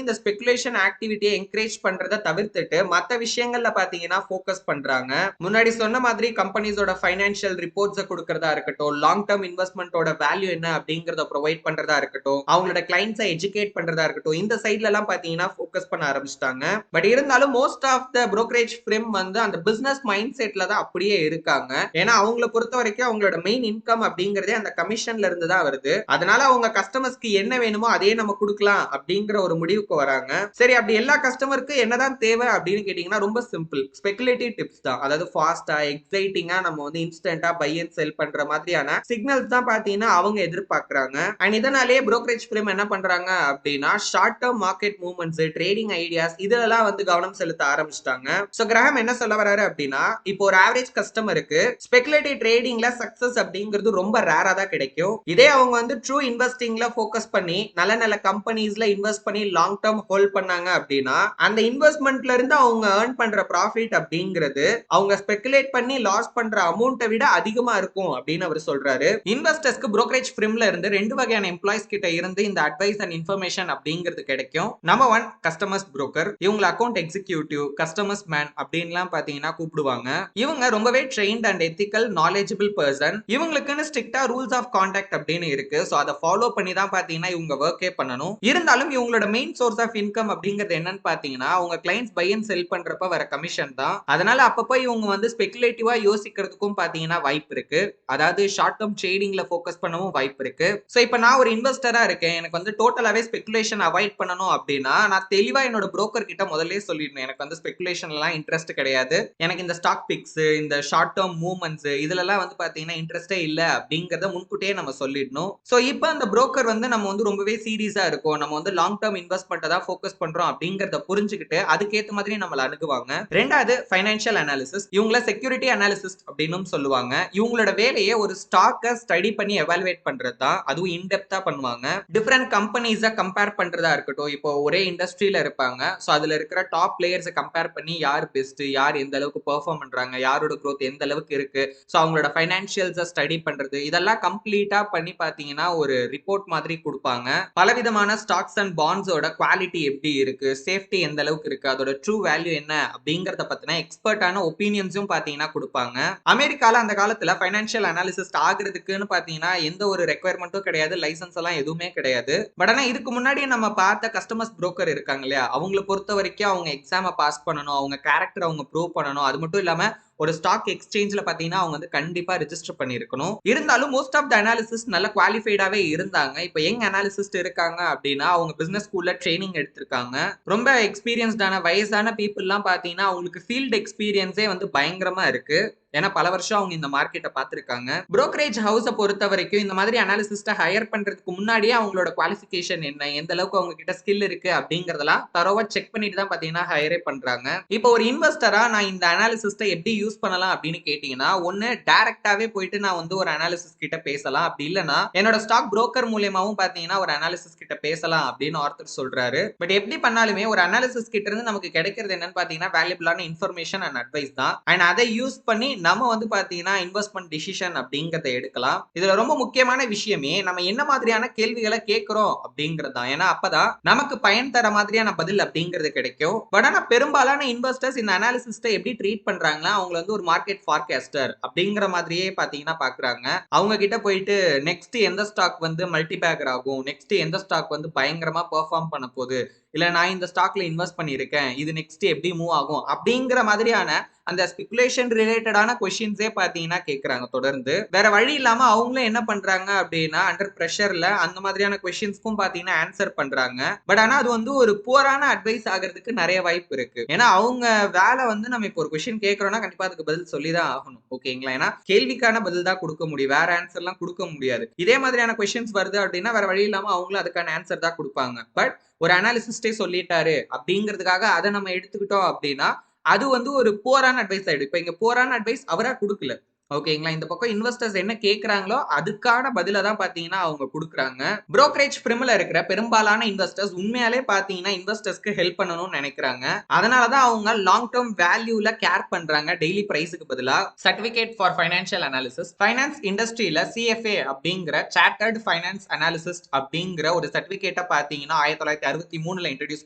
இந்த ஸ்பெகுலேஷன் ஆக்டிவிட்டியை என்கரேஜ் பண்றதை தவிர்த்துட்டு மத்த விஷயங்கள்ல பாத்தீங்கன்னா ஃபோக்கஸ் பண்றாங்க. முன்னாடி சொன்ன மாதிரி கம்பெனிஸோட ஃபைனான்சியல் ரிப்போர்ட்ஸை கொடுக்கறதா இருக்கட்டும், லாங் டர்ம் இன்வெஸ்ட்மெண்டோட வேல்யூ என்ன அப்படிங்கறத ப்ரொவைட் பண்றதா இருக்கட்டும், அவங்களோட கிளைண்ட்ஸை எஜுகேட் பண்றதா இருக்கட்டும், இந்த சைட்ல எல்லாம் பாத்தீங்கன்னா ஃபோக்கஸ் பண்ண ஆரம்பிச்சிட்டாங்க. பட் இருந்தாலும் most of the brokerage firm வந்து அந்த பிசினஸ் மைண்ட் செட்ல தான் அப்படியே இருக்காங்க. ஏன்னா அவங்கள பொறுத்த வரைக்கும் அவங்களோட மெயின் இன்கம் அப்படிங்கறதே அந்த கமிஷன்ல இருந்து தான் வருது. அதனால அவங்க கஸ்டமர்ஸ்க்கு என்ன வேணுமோ அதே நம்ம கொடுக்கலாம் அப்படிங்கிற ஒரு முடிவுக்கு வராங்க. சரி, அப்படி எல்லா கஸ்டமருக்கு என்னதான் தேவை அப்படின்னு கேட்டீங்கன்னா ரொம்ப சிம்பிள், ஸ்பெகுலேட்டிவ் டிப்ஸ் தான். அதாவது ஃபாஸ்டா எக்ஸைட்டிங்கா நம்ம வந்து இன்ஸ்டன்டா பை அண்ட் செல் பண்ற மாதிரியான சிக்னல்ஸ் தான் பாத்தீங்கன்னா அவங்க எதிர்பார்க்கறாங்க. அண்ட் இதனாலேயே brokerage firm என்ன பண்றாங்க அப்படின்னா short term market movements, trading ideas இதெல்லாம் வந்து கவனம் செலுத்த ஆரம்பிச்சிட்டாங்க. சோ கிரஹாம் என்ன சொல்ல வராரு அப்படின்னா, இப்போ ஒரு ஆவரேஜ் கஸ்டமருக்கு ஸ்பெகுலேட்டிவ் ட்ரேடிங்ல சக்சஸ் அப்படிங்கிறது ரொம்ப ரேரா தான் கிடைக்கும். இதே அவங்க வந்து ட்ரூ இன்வெஸ்டிங்ல ஃபோக்கஸ் பண்ணி நல்ல நல்ல கம்பெனிஸ்ல இன்வெஸ்ட் பண்ணி லாங் டர்ம் ஹோல்ட் பண்ணாங்க அப்படின்னா அந்த இன்வெஸ்ட்மெண்ட்ல இருந்து அவங்க ஏர்ன் பண்ற ப்ராஃபிட் அப்படிங்கிறது அவங்க ஸ்பெகுலேட் பண்ணி லாஸ் பண்ற அமௌண்ட்டை விட அதிகமா இருக்கும் அப்படின்னு அவர் சொல்றாரு. இன்வெஸ்டர்ஸ்க்கு brokerage firmல இருந்து ரெண்டு வகையான எம்ப்ளாயிஸ் கிட்ட இருந்து இந்த அட்வைஸ் அண்ட் இன்ஃபர்மேஷன் அப்படிங்கிறது கிடைக்கும். Number 1 customers broker. இவங்க அக்கவுண்ட் எக்ஸிக்யூட்டிவ், கஸ்டமர்ஸ் மேன் அப்படின்லாம் பாத்தீங்கன்னா கூப்பிடுவாங்க. இவங்க ரொம்பவே trained and ethical knowledgeable person. இவங்களுக்குன்னு ஸ்ட்ரிக்டா ரூல்ஸ் ஆஃப் கான்டாக்ட் அப்படின்னு இருக்கு. சோ அதை ஃபாலோ பண்ணி தான் பாத்தீங்கன்னா இவங்க ஒர்க்கே பண்ணணும். இருந்தாலும் இவங்களோட மெயின் சோர்ஸ் ஆஃப் இன்கம் அப்படிங்கிறது என்னன்னு பாத்தீங்கன்னா அவங்க கிளைண்ட்ஸ் பை அண்ட் செல் பண்றப்ப வர கமிஷன் தான். அதனால அப்பப்போ இவங்க வந்து ஸ்பெகுலேட்டிவா யோசிக்கிறதுக்கும் பாத்தீங்கன்னா வாய்ப்பு இருக்கு. அதாவது ஷார்ட் டர்ம் ட்ரேடிங்ல ஃபோக்கஸ் பண்ணவும் வாய்ப்பு இருக்கு. சோ இப்போ நான் ஒரு இன்வெஸ்டரா இருக்கேன், எனக்கு வந்து டோட்டலாவே ஸ்பெகுலேஷன் அவாய்ட் பண்ணணும் அப்படின்னா நான் தெளிவா என்னோட broker கிட்ட முதல்ல சொல்லிடணும், எனக்கு வந்து ஸ்பெகுலேஷன்லாம் இன்ட்ரெஸ்ட் கிடையாது, எனக்கு இந்த ஸ்டாக் பிக்ஸ், இந்த ஷார்ட் டர்ம் மூவ்மெண்ட்ஸ் இதுலலாம் வந்து பாத்தீங்கன்னா இன்ட்ரெஸ்டே இல்ல அப்படிங்கறத முன்கூட்டியே நம்ம சொல்லிடணும். சோ இப்போ அந்த broker வந்து நம்ம வந்து ரொம்பவே சீரியஸா இருக்கும், நம்ம வந்து லாங் டர்ம் இன்வெஸ்ட்மெண்ட்டை தான் ஃபோக்கஸ் பண்றோம் அப்படிங்கறத புரிஞ்சுக்கிட்டு அதுக்கேத்த மாதிரி நம்மள அணுகுவாங்க. ரெண்டாவது ஃபைனான்சியல் அனாலிசிஸ். இவங்கள செக்யூரிட்டி அனாலிசிஸ்ட் அப்படின்னும் சொல்லுவாங்க. இவங்களோட வேலையே ஒரு ஸ்டாக்கை ஸ்டடி பண்ணி எவாலுவேட் பண்றது தான். அதுவும் இன்டெப்தா பண்ணுவாங்க. டிஃபரெண்ட் கம்பெனிஸை கம்பேர் பண்றதா இருக்கட்டும், இப்போ ஒரே இண்டஸ்ட்ரியில இருப்பாங்க, சோ அதுல இருக்கிற டாப் பிளேயர்ஸை கம்பேர் பண்ணி யார் பெஸ்ட், யார் எந்த அளவுக்கு பெர்ஃபார்ம் பண்றாங்க, யாரோட growth எந்த அளவுக்கு இருக்கு, சோ அவங்களோட ஃபைனான்சியல்ஸை ஸ்டடி பண்றது இதெல்லாம் கம்ப்ளீட்டா பண்ணி பாத்தீங்கன்னா ஒரு ரிப்போர்ட் மாதிரி கொடுப்பாங்க. பலவிதமான ஸ்டாக்ஸ் அண்ட் பாண்ட்ஸோட குவாலிட்டி எப்படி இருக்கு, சேஃப்டி எந்த அளவுக்கு இருக்கு, அதோட ட்ரூ வேல்யூ என்ன அப்படிங்கறத பத்தின எக்ஸ்பர்ட்டான ஒப்பீனியன்ஸும் பாத்தீங்கன்னா கொடுப்பாங்க. அமெரிக்கால அந்த காலத்துல ஃபைனான்சியல் அனாலிசிஸ்ட் ஆகிறதுக்குன்னு பாத்தீங்கன்னா எந்த ஒரு ரெக்யர்மெண்ட்டும் கிடையாது, லைசன்ஸ் எல்லாம் எதுவுமே கிடையாது. பட் ஆனா இதுக்கு முன்னாடி நம்ம பார்த்த கஸ்டமர்ஸ் broker இருக்காங்க இல்லையா, அவங்களை பொறுத்த வரைக்கும் அவங்க எக்ஸாமை பாஸ் பண்ணணும், அவங்க கேரக்டர் அவங்க ப்ரூவ் பண்ணணும். அது மட்டும் இல்லாம ஒரு ஸ்டாக் எக்ஸ்சேஞ்சில் பாத்தீங்கன்னா அவங்க வந்து கண்டிப்பா ரெஜிஸ்டர் பண்ணிருக்கணும். இருந்தாலும் மோஸ்ட் ஆஃப் த அனாலிசிஸ்ட் நல்ல குவாலிஃபைடாவே இருந்தாங்க. இப்போ யங் அனாலிசிஸ்ட் இருக்காங்க அப்படின்னா அவங்க பிசினஸ் ஸ்கூல்ல ட்ரைனிங் எடுத்திருக்காங்க. ரொம்ப எக்ஸ்பீரியன்ஸ்டான வயசான பீப்புள்லாம் பாத்தீங்கன்னா அவங்களுக்கு ஃபீல்ட் எக்ஸ்பீரியன்ஸே வந்து பயங்கரமா இருக்கு. ஏன்னா பல வருஷம் அவங்க இந்த மார்க்கெட்டை பார்த்திருக்காங்க. brokerage ஹவுஸை பொறுத்த வரைக்கும் இந்த மாதிரி அனாலிசிஸ்ட்டை ஹையர் பண்றதுக்கு முன்னாடியே அவங்களோட குவாலிஃபிகேஷன் என்ன, எந்த அளவுக்கு அவங்க கிட்ட ஸ்கில் இருக்கு அப்படிங்கறதெல்லாம் தரோவா செக் பண்ணிட்டு தான் பாத்தீங்கன்னா ஹையரே பண்றாங்க. இப்போ ஒரு இன்வெஸ்டரா நான் இந்த அனாலிசிஸ்ட்டை எப்படி யூஸ் பண்ணலாம் அப்படின்னு கேட்டீங்கன்னா, ஒன்னு டைரக்டாவே போயிட்டு நான் வந்து ஒரு அனாலிசிஸ் கிட்ட பேசலாம், அப்படி இல்லைன்னா என்னோட ஸ்டாக் broker மூலியமாவும் பாத்தீங்கன்னா ஒரு அனாலிசிஸ் கிட்ட பேசலாம் அப்படின்னு ஆர்த்தர் சொல்றாரு. பட் எப்படி பண்ணாலுமே ஒரு அனாலிசிஸ் கிட்ட இருந்து நமக்கு கிடைக்கிறது என்னன்னு பாத்தீங்கன்னா வேல்யூபிளான இன்ஃபர்மேஷன் அண்ட் அட்வைஸ் தான். அண்ட் அதை யூஸ் பண்ணி நம்ம வந்து பாத்தீங்கன்னா இன்வெஸ்ட்மெண்ட் டிசிஷன் அப்படிங்கறத எடுக்கலாம். இதுல ரொம்ப முக்கியமான விஷயமே நம்ம என்ன மாதிரியான கேள்விகளை கேட்கிறோம் அப்படிங்கிறது தான். ஏன்னா அப்பதான் நமக்கு பயன் தர மாதிரியான பதில் அப்படிங்கிறது கிடைக்கும். பட் ஆனா பெரும்பாலான இன்வெஸ்டர்ஸ் இந்த அனாலிசிஸ்ட்டை எப்படி ட்ரீட் பண்றாங்கன்னா அவங்க வந்து ஒரு மார்க்கெட் ஃபார்காஸ்டர் அப்படிங்கிற மாதிரியே பாத்தீங்கன்னா பாக்குறாங்க. அவங்க கிட்ட போயிட்டு நெக்ஸ்ட் எந்த ஸ்டாக் வந்து மல்டி பேக்கர் ஆகும், நெக்ஸ்ட் எந்த ஸ்டாக் வந்து பயங்கரமா பெர்ஃபார்ம் பண்ண போகுது, இல்ல நான் இந்த ஸ்டாக்ல இன்வெஸ்ட் பண்ணிருக்கேன், இது நெக்ஸ்ட் எப்படி மூவ் ஆகும் அப்படிங்கிற மாதிரியான அந்த ஸ்பெகுலேஷன் ரிலேட்டடான கொஸ்டின்ஸே பாத்தீங்கன்னா கேக்குறாங்க தொடர்ந்து. வேற வழி இல்லாம அவங்களும் என்ன பண்றாங்க அப்படின்னா அண்டர் பிரஷர்ல அந்த மாதிரியான கொஸ்டின்ஸ்க்கும் பாத்தீங்கன்னா ஆன்சர் பண்றாங்க. பட் ஆனா அது வந்து ஒரு புவரான அட்வைஸ் ஆகிறதுக்கு நிறைய வாய்ப்பு இருக்கு. ஏன்னா அவங்க வேலை வந்து நம்ம இப்போ ஒரு கொஸ்டின் கேட்கறோம்னா கண்டிப்பா அதுக்கு பதில் சொல்லிதான் ஆகணும், ஓகேங்களா? ஏன்னா கேள்விக்கான பதில் தான் கொடுக்க முடியும், வேற ஆன்சர் எல்லாம் கொடுக்க முடியாது. இதே மாதிரியான கொஸ்டின்ஸ் வருது அப்படின்னா வேற வழி இல்லாம அவங்களும் அதுக்கான ஆன்சர் தான் கொடுப்பாங்க. பட் ஒரு அனாலிசிஸ்டே சொல்லிட்டாரு அப்படிங்கிறதுக்காக அதை நம்ம எடுத்துக்கிட்டோம் அப்படின்னா அது வந்து ஒரு புவரான அட்வைஸ் ஆயிடும். இப்ப இங்க புவரான அட்வைஸ் அவரா கொடுக்கல, ஓகேங்களா? இந்த பக்கம் இன்வெஸ்டர்ஸ் என்ன கேட்கறாங்களோ அதுக்கான பதில தான் பாத்தீங்கன்னா அவங்க குடுக்குறாங்க. புரோக்கரேஜ் ஃபிர்ம்ல இருக்கிற பெரும்பாலான இன்வெஸ்டர்ஸ் உண்மையாலே பாத்தீங்கன்னா இன்வெஸ்டர்ஸ்க்கு ஹெல்ப் பண்ணணும்னு நினைக்கிறாங்க. அதனால தான் அவங்க லாங் டெர்ம் வேல்யூல கேர் பண்றாங்க டெய்லி பிரைஸ்க்கு பதிலா. Certificate for financial analysis finance இண்டஸ்ட்ரியில CFA அப்படிங்கிற சார்ட்டர்ட் ஃபைனான்ஸ் அனாலிசிஸ்ட் அப்படிங்கிற ஒரு சர்டிபிகேட்டை பாத்தீங்கன்னா 1963ல இன்ட்ரோடியூஸ்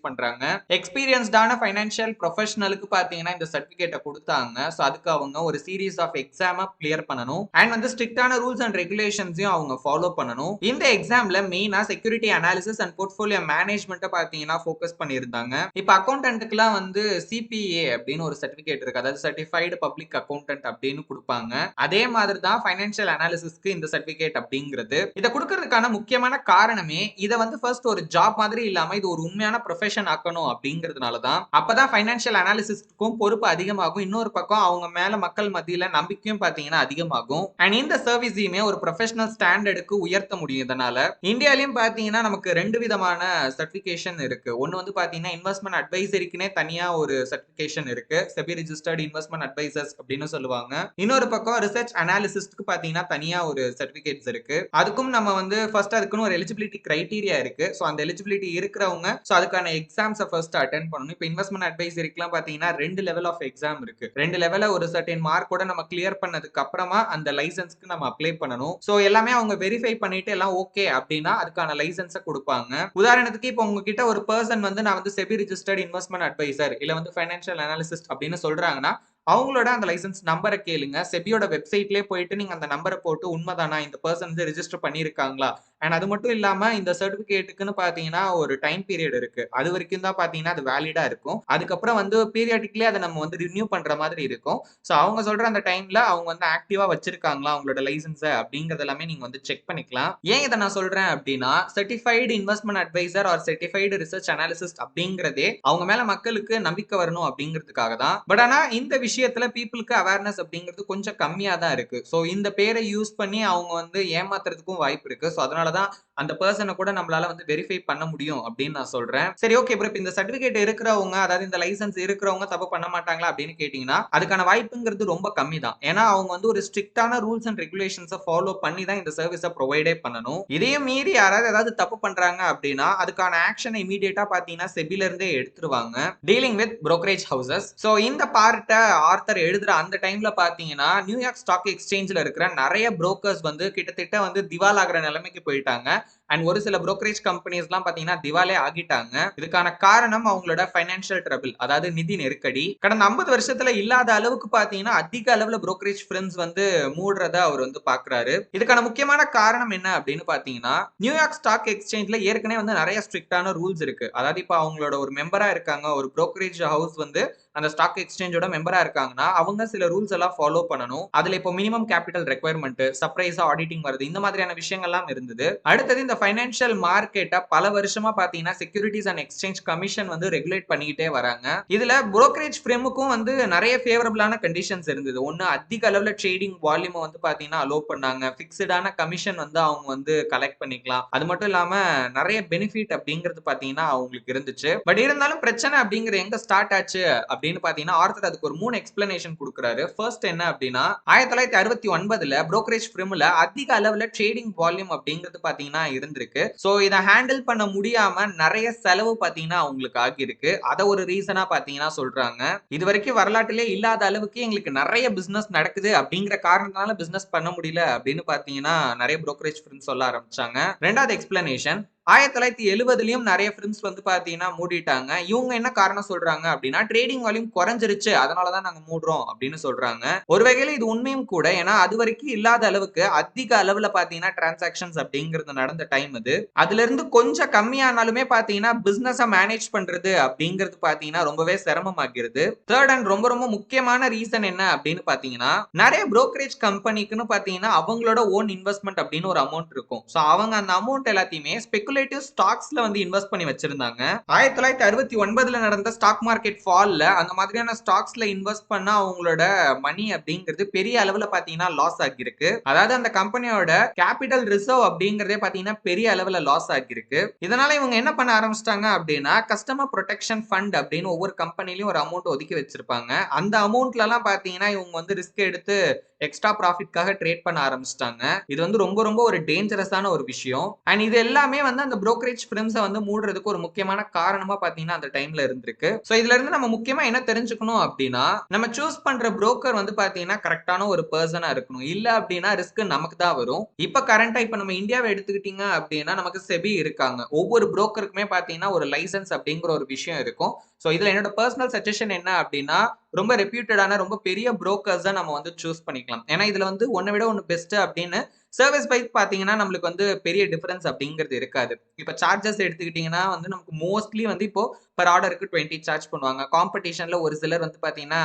பண்றாங்க. எக்ஸ்பீரியன்ஸ்டான ஃபைனான்சியல் ப்ரொஃபஷனலுக்கு பாத்தீங்கன்னா இந்த சர்டிபிகேட்டை கொடுத்தாங்க. ஸோ அதுக்கு அவங்க ஒரு சீரீஸ் ஆஃப் எக்ஸாமை கிளியர் பண்ணணும் அண்ட் வந்து ஸ்ட்ரிக்டான ரூல்ஸ் அண்ட் ரெகுலேஷன்ஸையும் அவங்க ஃபாலோ பண்ணணும். இந்த எக்ஸாம்ல மெயினா செக்யூரிட்டி அனாலிசிஸ் அண்ட் போர்ட்ஃபோலியோ மேனேஜ்மெண்ட்டை பாத்தீங்கன்னா ஃபோக்கஸ் பண்ணியிருந்தாங்க. இப்போ அக்கௌண்டன்ட்டுக்குலாம் வந்து CPA அப்படின்னு ஒரு சர்டிபிகேட் இருக்கு, அதாவது சர்டிஃபைடு பப்ளிக் அக்கௌண்டன்ட் அப்படின்னு கொடுப்பாங்க. அதே மாதிரி தான் ஃபைனான்சியல் அனாலிசிஸ்க்கு இந்த சர்டிபிகேட் அப்படிங்கிறது. இதை கொடுக்கறதுக்கான முக்கியமான காரணமே இதை வந்து ஃபர்ஸ்ட் ஒரு ஜாப் மாதிரி இல்லாம இது ஒரு உண்மையான ப்ரொஃபஷன் ஆக்கணும் அப்படிங்கிறதுனால தான். அப்பதான் ஃபைனான்சியல் அனாலிசிஸ்க்கும் பொறுப்பு அதிகமாகும், இன்னொரு பக்கம் அவங்க மேல மக்கள் மத்தியில நம்பிக்கையும் பாத்தீங்கன்னா அதிகமாகும். அண்ட் இந்த சர்வீஸையுமே ஒரு ப்ரொஃபஷனல் ஸ்டாண்டர்டுக்கு உயர்த்த முடியும். இதனால இந்தியாலயும் பாத்தீங்கன்னா நமக்கு 2 விதமான சர்டிபிகேஷன் இருக்கு. ஒன்னு வந்து பாத்தீங்கன்னா இன்வெஸ்ட்மெண்ட் அட்வைசரிக்குனே தனியா ஒரு சர்டிபிகேஷன் இருக்கு, செபி ரிஜிஸ்டர்ட் இன்வெஸ்ட்மெண்ட் அட்வைசர்ஸ் அப்படின்னு சொல்லுவாங்க. இன்னொரு பக்கம் ரிசர்ச் அனாலிசிஸ்ட்க்கு பாத்தீங்கன்னா தனியா ஒரு சர்டிபிகேட்ஸ் இருக்கு. அதுக்கும் நம்ம வந்து ஃபர்ஸ்ட் அதுக்குன்னு ஒரு எலிஜிபிலிட்டி கிரைட்டீரியா இருக்கு. சோ அந்த எலிஜிபிலிட்டி இருக்கிறவங்க சோ அதுக்கான எக்ஸாம்ஸை ஃபர்ஸ்ட் அட்டெண்ட் பண்ணணும். இப்போ இன்வெஸ்ட்மெண்ட் அட்வைசரிக்குலாம் பாத்தீங்கன்னா 2 லெவல் ஆஃப் எக்ஸாம் இருக்கு. 2 லெவல்ல ஒரு சர்டன் மார்க்கோட நம்ம கிளியர் பண்ணதுக்கு அப்புறமா அந்த லைசன்ஸ்க்கு நம்ம அப்ளை பண்ணணும். சோ எல்லாமே அவங்க வெரிஃபை பண்ணிட்டு எல்லாம் ஓகே அப்படின்னா அதுக்கான லைசன்ஸை கொடுப்பாங்க. உதாரணத்துக்கு இப்போ உங்ககிட்ட ஒரு பர்சன் வந்து நான் வந்து செபி ரிஜிஸ்டர்ட் இன்வெஸ்ட்மெண்ட் அட்வைசர் இல்ல வந்து ஃபைனான்சியல் அனாலிசிஸ்ட் அப்படின்னு சொல்றாங்கன்னா அவங்களோட அந்த லைசன்ஸ் நம்பரை கேளுங்க. செபியோட வெப்சைட்லயே போயிட்டு நீங்க அந்த நம்பரை போட்டு உண்மைதானா இந்த பர்சன் வந்து ரெஜிஸ்டர் பண்ணிருக்காங்களா, அண்ட் அது மட்டும் இல்லாம இந்த சர்டிபிகேட்டுக்குன்னு பாத்தீங்கன்னா ஒரு டைம் பீரியட் இருக்கு, அது வரைக்கும் தான் பாத்தீங்கன்னா அது வேலிடா இருக்கும். அதுக்கப்புறம் வந்து பீரியாடிக்லி அதை நம்ம வந்து ரினியூ பண்ற மாதிரி இருக்கும். சோ அவங்க சொல்ற அந்த டைம்ல அவங்க வந்து ஆக்டிவா வச்சிருக்காங்களா அவங்களோட லைசன்ஸ் அப்படிங்கறது எல்லாமே நீங்க வந்து செக் பண்ணிக்கலாம். ஏன் இதை நான் சொல்றேன் அப்படின்னா certified investment advisor or certified research analyst அப்படிங்கறதே அவங்க மேல மக்களுக்கு நம்பிக்கை வரணும் அப்படிங்கிறதுக்காக தான். பட் ஆனா இந்த விஷயத்துல பீப்புளுக்கு அவேர்னஸ் அப்படிங்கிறது கொஞ்சம் கம்மியா தான் இருக்கு. சோ இந்த பேரை யூஸ் பண்ணி அவங்க வந்து ஏமாத்துறதுக்கும் வாய்ப்பு இருக்கு. சோ அதனாலதான் அந்த பர்சனை கூட நம்மளால வந்து வெரிஃபை பண்ண முடியும் அப்படின்னு நான் சொல்றேன். சரி ஓகே ப்ரோ, இந்த சர்டிபிகேட் இருக்கிறவங்க அதாவது இந்த லைசன்ஸ் இருக்கிறவங்க தப்பு பண்ண மாட்டாங்களா அப்படின்னு கேட்டீங்கன்னா அதுக்கான வாய்ப்புங்கிறது ரொம்ப கம்மி தான். ஏன்னா அவங்க வந்து ஒரு ஸ்ட்ரிக்டான ரூல்ஸ் அண்ட் ரெகுலேஷன்ஸை ஃபாலோ பண்ணி தான் இந்த சர்வீஸை ப்ரொவைடே பண்ணணும். இதையும் மீறி யாராவது ஏதாவது தப்பு பண்றாங்க அப்படின்னா அதுக்கான ஆக்ஷனை இமீடியட்டா பாத்தீங்கன்னா செபில இருந்தே எடுத்துருவாங்க. Dealing with brokerage houses. So இந்த பார்ட்டை ஆர்த்தர் எழுதுற அந்த டைம்ல பாத்தீங்கன்னா நியூயார்க் ஸ்டாக் எக்ஸ்சேஞ்ச்ல இருக்கிற நிறைய புரோக்கர்ஸ் வந்து கிட்டத்தட்ட வந்து திவால் ஆகிற நிலைமைக்கு போயிட்டாங்க. அண்ட் ஒரு சில brokerage கம்பெனிஸ் எல்லாம் பாத்தீங்கன்னா திவாலே ஆகிட்டாங்க. இதுக்கான காரணம் அவங்களோட ஃபைனான்சியல் ட்ரபிள், அதாவது நிதி நெருக்கடி. கடந்த 50 வருஷத்துல இல்லாத அளவுக்கு பாத்தீங்கன்னா அதிக அளவுல brokerage firms வந்து மூடுறத அவர் வந்து பாக்குறாரு. இதுக்கான முக்கியமான காரணம் என்ன அப்படின்னு பாத்தீங்கன்னா நியூயார்க் ஸ்டாக் எக்ஸ்சேஞ்ச்ல ஏற்கனவே வந்து நிறைய ஸ்ட்ரிக்டான ரூல்ஸ் இருக்கு. அதாவது இப்ப அவங்களோட ஒரு மெம்பரா இருக்காங்க, ஒரு brokerage ஹவுஸ் வந்து அந்த ஸ்டாக் எக்ஸ்சேஞ்சோட மெம்பரா இருக்காங்கன்னா அவங்க சில ரூல்ஸ் எல்லாம் ஃபாலோ பண்ணணும். அதுல இப்போ மினிமம் கேபிட்டல் ரெக்யர்மெண்ட், சர்ப்ரைஸா ஆடிட்டிங் வருது, இந்த மாதிரியான விஷயங்கள்லாம் இருந்தது. அடுத்தது இந்த ஃபைனான்சியல் மார்க்கெட்டை பல வருஷமா பாத்தீங்கன்னா செக்யூரிட்டிஸ் அண்ட் எக்ஸ்சேஞ்ச் கமிஷன் வந்து ரெகுலேட் பண்ணிக்கிட்டே வராங்க. இதுல brokerage firmக்கும் வந்து நிறைய ஃபேவரபிளான கண்டிஷன்ஸ் இருந்தது. ஒன்னு அதிக அளவுல ட்ரேடிங் வால்யூம் வந்து பாத்தீங்கன்னா அலோ பண்ணாங்க, பிக்ஸ்டான கமிஷன் வந்து அவங்க வந்து கலெக்ட் பண்ணிக்கலாம், அது மட்டும் இல்லாம நிறைய பெனிஃபிட் அப்படிங்கிறது பாத்தீங்கன்னா அவங்களுக்கு இருந்துச்சு. பட் இருந்தாலும் பிரச்சனை அப்படிங்கிறது எங்க ஸ்டார்ட் ஆச்சு அப்படின்னு பாத்தீங்கன்னா ஆர்த்தர் அதுக்கு ஒரு 3 எக்ஸ்பிளனேஷன் கொடுக்குறாரு. ஃபர்ஸ்ட் என்ன அப்படின்னா 1969ல brokerage firmல அதிக அளவுல ட்ரேடிங் வால்யூம் அப்படிங்கிறது பாத்தீங்கன்னா இருந்திருக்கு. சோ இத ஹேண்டில் பண்ண முடியாம நிறைய செலவு பாத்தீங்கன்னா அவங்களுக்கு ஆகியிருக்கு. அத ஒரு ரீசனா பாத்தீங்கன்னா சொல்றாங்க. இது வரைக்கும் வரலாற்றிலே இல்லாத அளவுக்கு எங்களுக்கு நிறைய பிசினஸ் நடக்குது அப்படிங்கிற காரணத்தால பிசினஸ் பண்ண முடியல அப்படின்னு பாத்தீங்கன்னா நிறைய brokerage firms சொல்ல ஆரம்பிச்சாங்க. ரெண்டாவது எக்ஸ்பிளனேஷன் 1970லயும் நிறைய ஃபிர்ம்ஸ் வந்து பாத்தீங்கன்னா மூடிட்டாங்க. இவங்க என்ன காரணம் சொல்றாங்க அப்படின்னா ட்ரேடிங் வால்யூம் குறைஞ்சிருச்சு அதனாலதான் நாங்க மூடுறோம் அப்படின்னு சொல்றாங்க. ஒரு வகையில இது உண்மையும் கூட, ஏன்னா அது வரைக்கும் இல்லாத அளவுக்கு அதிக அளவுல பாத்தீங்கன்னா டிரான்சாக்ஷன்ஸ் அப்படிங்கிறது நடந்த டைம் இது. அதுல இருந்து கொஞ்சம் கம்மியானாலுமே பாத்தீங்கன்னா பிசினஸ் மேனேஜ் பண்றது அப்படிங்கிறது பாத்தீங்கன்னா ரொம்பவே சிரமமாகிறது. தேர்ட் அண்ட் ரொம்ப ரொம்ப முக்கியமான ரீசன் என்ன அப்படின்னு பாத்தீங்கன்னா நிறைய brokerage கம்பெனிக்குன்னு பாத்தீங்கன்னா அவங்களோட ஓன் இன்வெஸ்ட்மெண்ட் அப்படின்னு ஒரு அமௌண்ட் இருக்கும். சோ அவங்க அந்த அமௌண்ட் எல்லாத்தையுமே ஸ்பெகுலேட்டிவ் ஸ்பெகுலேட்டிவ் ஸ்டாக்ஸ்ல வந்து இன்வெஸ்ட் பண்ணி வச்சிருந்தாங்க. 1969ல நடந்த ஸ்டாக் மார்க்கெட் ஃபால்ல அந்த மாதிரியான ஸ்டாக்ஸ்ல இன்வெஸ்ட் பண்ண அவங்களோட மணி அப்படிங்கிறது பெரிய அளவுல பாத்தீங்கன்னா லாஸ் ஆகிருக்கு. அதாவது அந்த கம்பெனியோட கேபிட்டல் ரிசர்வ் அப்படிங்கறதே பாத்தீங்கன்னா பெரிய அளவுல லாஸ் ஆகிருக்கு. இதனால இவங்க என்ன பண்ண ஆரம்பிச்சிட்டாங்க அப்படின்னா கஸ்டமர் ப்ரொடெக்ஷன் ஃபண்ட் அப்படின்னு ஒவ்வொரு கம்பெனிலையும் ஒரு அமௌண்ட் ஒதுக்கி வச்சிருப்பாங்க. அந்த அமௌண்ட்ல எல்லாம் பாத்தீங்கன்னா இவங்க வந்து ரிஸ்க் எடுத்து எக்ஸ்ட்ரா ப்ராஃபிட்காக ட்ரேட் பண்ண ஆரம்பிச்சிட்டாங்க. இது வந்து ரொம்ப ரொம்ப ஒரு டேஞ்சரஸான ஒரு விஷயம். அண்ட் இது எல்லாமே வந்து அந்த brokerage firms வந்து மூடுறதுக்கு ஒரு முக்கியமான காரணமா பாத்தீங்கன்னா அந்த டைம்ல இருந்திருக்கு. சோ இதுல இருந்து நம்ம முக்கியமா என்ன தெரிஞ்சுக்கணும் அப்படின்னா நம்ம சூஸ் பண்ற புரோக்கர் வந்து பாத்தீங்கன்னா கரெக்டான ஒரு பர்சனா இருக்கணும். இல்ல அப்படின்னா ரிஸ்க் நமக்கு தான் வரும். இப்ப கரண்டா இப்ப நம்ம இந்தியாவை எடுத்துக்கிட்டீங்க அப்படின்னா நமக்கு செபி இருக்காங்க. ஒவ்வொரு புரோக்கருக்குமே பாத்தீங்கன்னா ஒரு லைசன்ஸ் அப்படிங்கிற ஒரு விஷயம் இருக்கும். சோ இதுல என்னோட பர்சனல் சஜஷன் என்ன அப்படின்னா ரொம்ப ரெப்யூட்டடான ரொம்ப பெரிய புரோக்கர்ஸ் நம்ம வந்து சூஸ் பண்ணிக்கலாம். ஏன்னா இதுல வந்து ஒன்னை விட ஒன்னு பெஸ்ட் அப்படின்னு சர்வீஸ் வைஸ் பாத்தீங்கன்னா நம்மளுக்கு வந்து பெரிய டிஃபரன்ஸ் அப்படிங்கிறது இருக்காது. இப்ப சார்ஜஸ் எடுத்துக்கிட்டீங்கன்னா வந்து நமக்கு மோஸ்ட்லி வந்து இப்போ பர் ஆர்டருக்கு 20 சார்ஜ் பண்ணுவாங்க. காம்படிஷன்ல ஒரு சிலர் வந்து பாத்தீங்கன்னா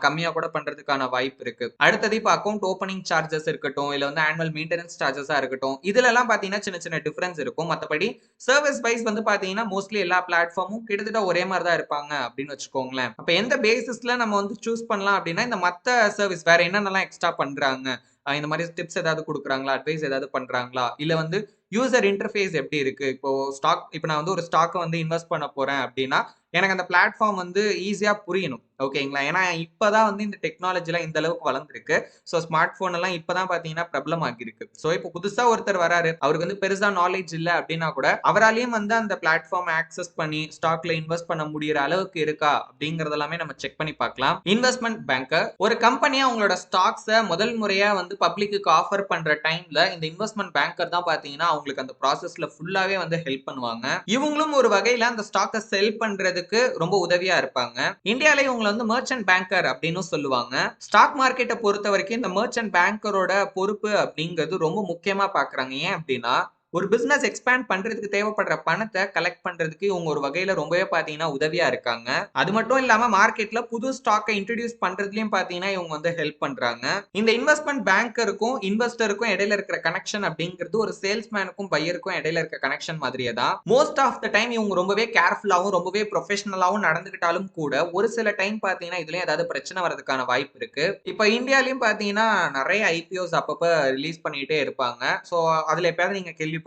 கம்மியா கூட பண்றதுக்கான வாய்ப்பு இருக்கு. அடுத்தது இப்ப அக்கௌண்ட் ஓப்பனிங் சார்ஜஸ் இருக்கட்டும், இல்ல வந்து ஆனுவல் மெயின்டெனன்ஸ் சார்ஜஸா இருக்கட்டும், இதுல எல்லாம் பாத்தீங்கன்னா சின்ன சின்ன டிஃபரன்ஸ் இருக்கும். மத்தபடி சர்வீஸ் வைஸ் வந்து பாத்தீங்கன்னா மோஸ்ட்லி எல்லா பிளாட்ஃபார்மும் கிட்டத்தட்ட ஒரே மாதிரி தான் இருப்பாங்க அப்படின்னு வச்சுக்கோங்களேன். அப்ப எந்த பேசிஸ்ல நம்ம வந்து சூஸ் பண்ணலாம் அப்படின்னா இந்த மத்த சர்வீஸ் வேற என்னென்னலாம் எக்ஸ்ட்ரா பண்றாங்க, இந்த மாதிரி டிப்ஸ் ஏதாவது கொடுக்குறாங்களா, அட்வைஸ் ஏதாவது பண்றாங்களா, இல்ல வந்து யூசர் இன்டர்ஃபேஸ் எப்படி இருக்கு. இப்போ நான் வந்து ஒரு ஸ்டாக் வந்து இன்வெஸ்ட் பண்ண போறேன் அப்படின்னா எனக்கு அந்த பிளாட்ஃபார்ம் வந்து ஈஸியா புரியணும். ஓகேங்களா? ஏன்னா இப்பதான் வந்து இந்த டெக்னாலஜிலாம் இந்த அளவுக்கு வளர்ந்துருக்கு. ஸோ ஸ்மார்ட் போன் எல்லாம் இப்பதான் பாத்தீங்கன்னா பிரபலமாக்கிருக்கு. ஸோ இப்போ புதுசா ஒருத்தர் வராரு, அவருக்கு வந்து பெருசா நாலேஜ் இல்ல அப்படின்னா கூட அவராலையும் வந்து அந்த பிளாட்ஃபார்ம் ஆக்சஸ் பண்ணி ஸ்டாக்ல இன்வெஸ்ட் பண்ண முடியற அளவுக்கு இருக்கா அப்படிங்கறது எல்லாமே நம்ம செக் பண்ணி பார்க்கலாம். இன்வெஸ்ட்மெண்ட் பேங்கர் ஒரு கம்பெனியா அவங்களோட ஸ்டாக்ஸை முதல் முறையா வந்து பப்ளிக்கு ஆஃபர் பண்ற டைம்ல இந்த இன்வெஸ்ட்மெண்ட் பேங்கர் தான் பாத்தீங்கன்னா அவங்களுக்கு அந்த ப்ராசஸ்ல ஃபுல்லாவே வந்து ஹெல்ப் பண்ணுவாங்க. இவங்களும் ஒரு வகையில அந்த ஸ்டாக்கை செல் பண்றதுக்கு ரொம்ப உதவியா இருப்பாங்க. இந்தியால இவங்க வந்து மர்ச்சன்ட் பேங்கர் அப்படின்னு சொல்லுவாங்க. ஸ்டாக் மார்க்கெட்டை பொறுத்த வரைக்கும் இந்த மர்ச்சன்ட் பேங்கரோட பொறுப்பு அப்படிங்கிறது ரொம்ப முக்கியமா பாக்குறாங்க. ஏன் அப்படின்னா ஒரு பிசினஸ் எக்ஸ்பேண்ட் பண்றதுக்கு தேவைப்படுற பணத்தை கலெக்ட் பண்றதுக்கு இவங்க ஒரு வகையில ரொம்பவே பாத்தீங்கன்னா உதவியா இருக்காங்க. அது மட்டும் இல்லாம மார்க்கெட்ல புது ஸ்டாக்கை இன்ட்ரோடியூஸ் பண்றதுலயும் பாத்தீங்கன்னா இவங்க வந்து ஹெல்ப் பண்றாங்க. இந்த இன்வெஸ்ட்மெண்ட் பேங்கருக்கும் இன்வெஸ்டருக்கும் இடையில இருக்கிற கனெக்ஷன் அப்படிங்கிறது ஒரு சேல்ஸ்மேனுக்கும் பையருக்கும் இடையில இருக்க கனெக்ஷன் மாதிரியே தான். மோஸ்ட் ஆஃப் த டைம் இவங்க ரொம்பவே கேர்ஃபுல்லாவும் ரொம்பவே ப்ரொஃபஷனலாவும் நடந்துகிட்டாலும் கூட ஒரு சில டைம் பாத்தீங்கன்னா இதுலயும் ஏதாவது பிரச்சனை வரதுக்கான வாய்ப்பு இருக்கு. இப்ப இந்தியாலயும் பாத்தீங்கன்னா நிறைய ஐபிஓஸ் அப்பப்ப ரிலீஸ் பண்ணிட்டே இருப்பாங்க. சோ அதுல எப்பயாவது நீங்க கேள்விப்பட்டிருப்பீங்க.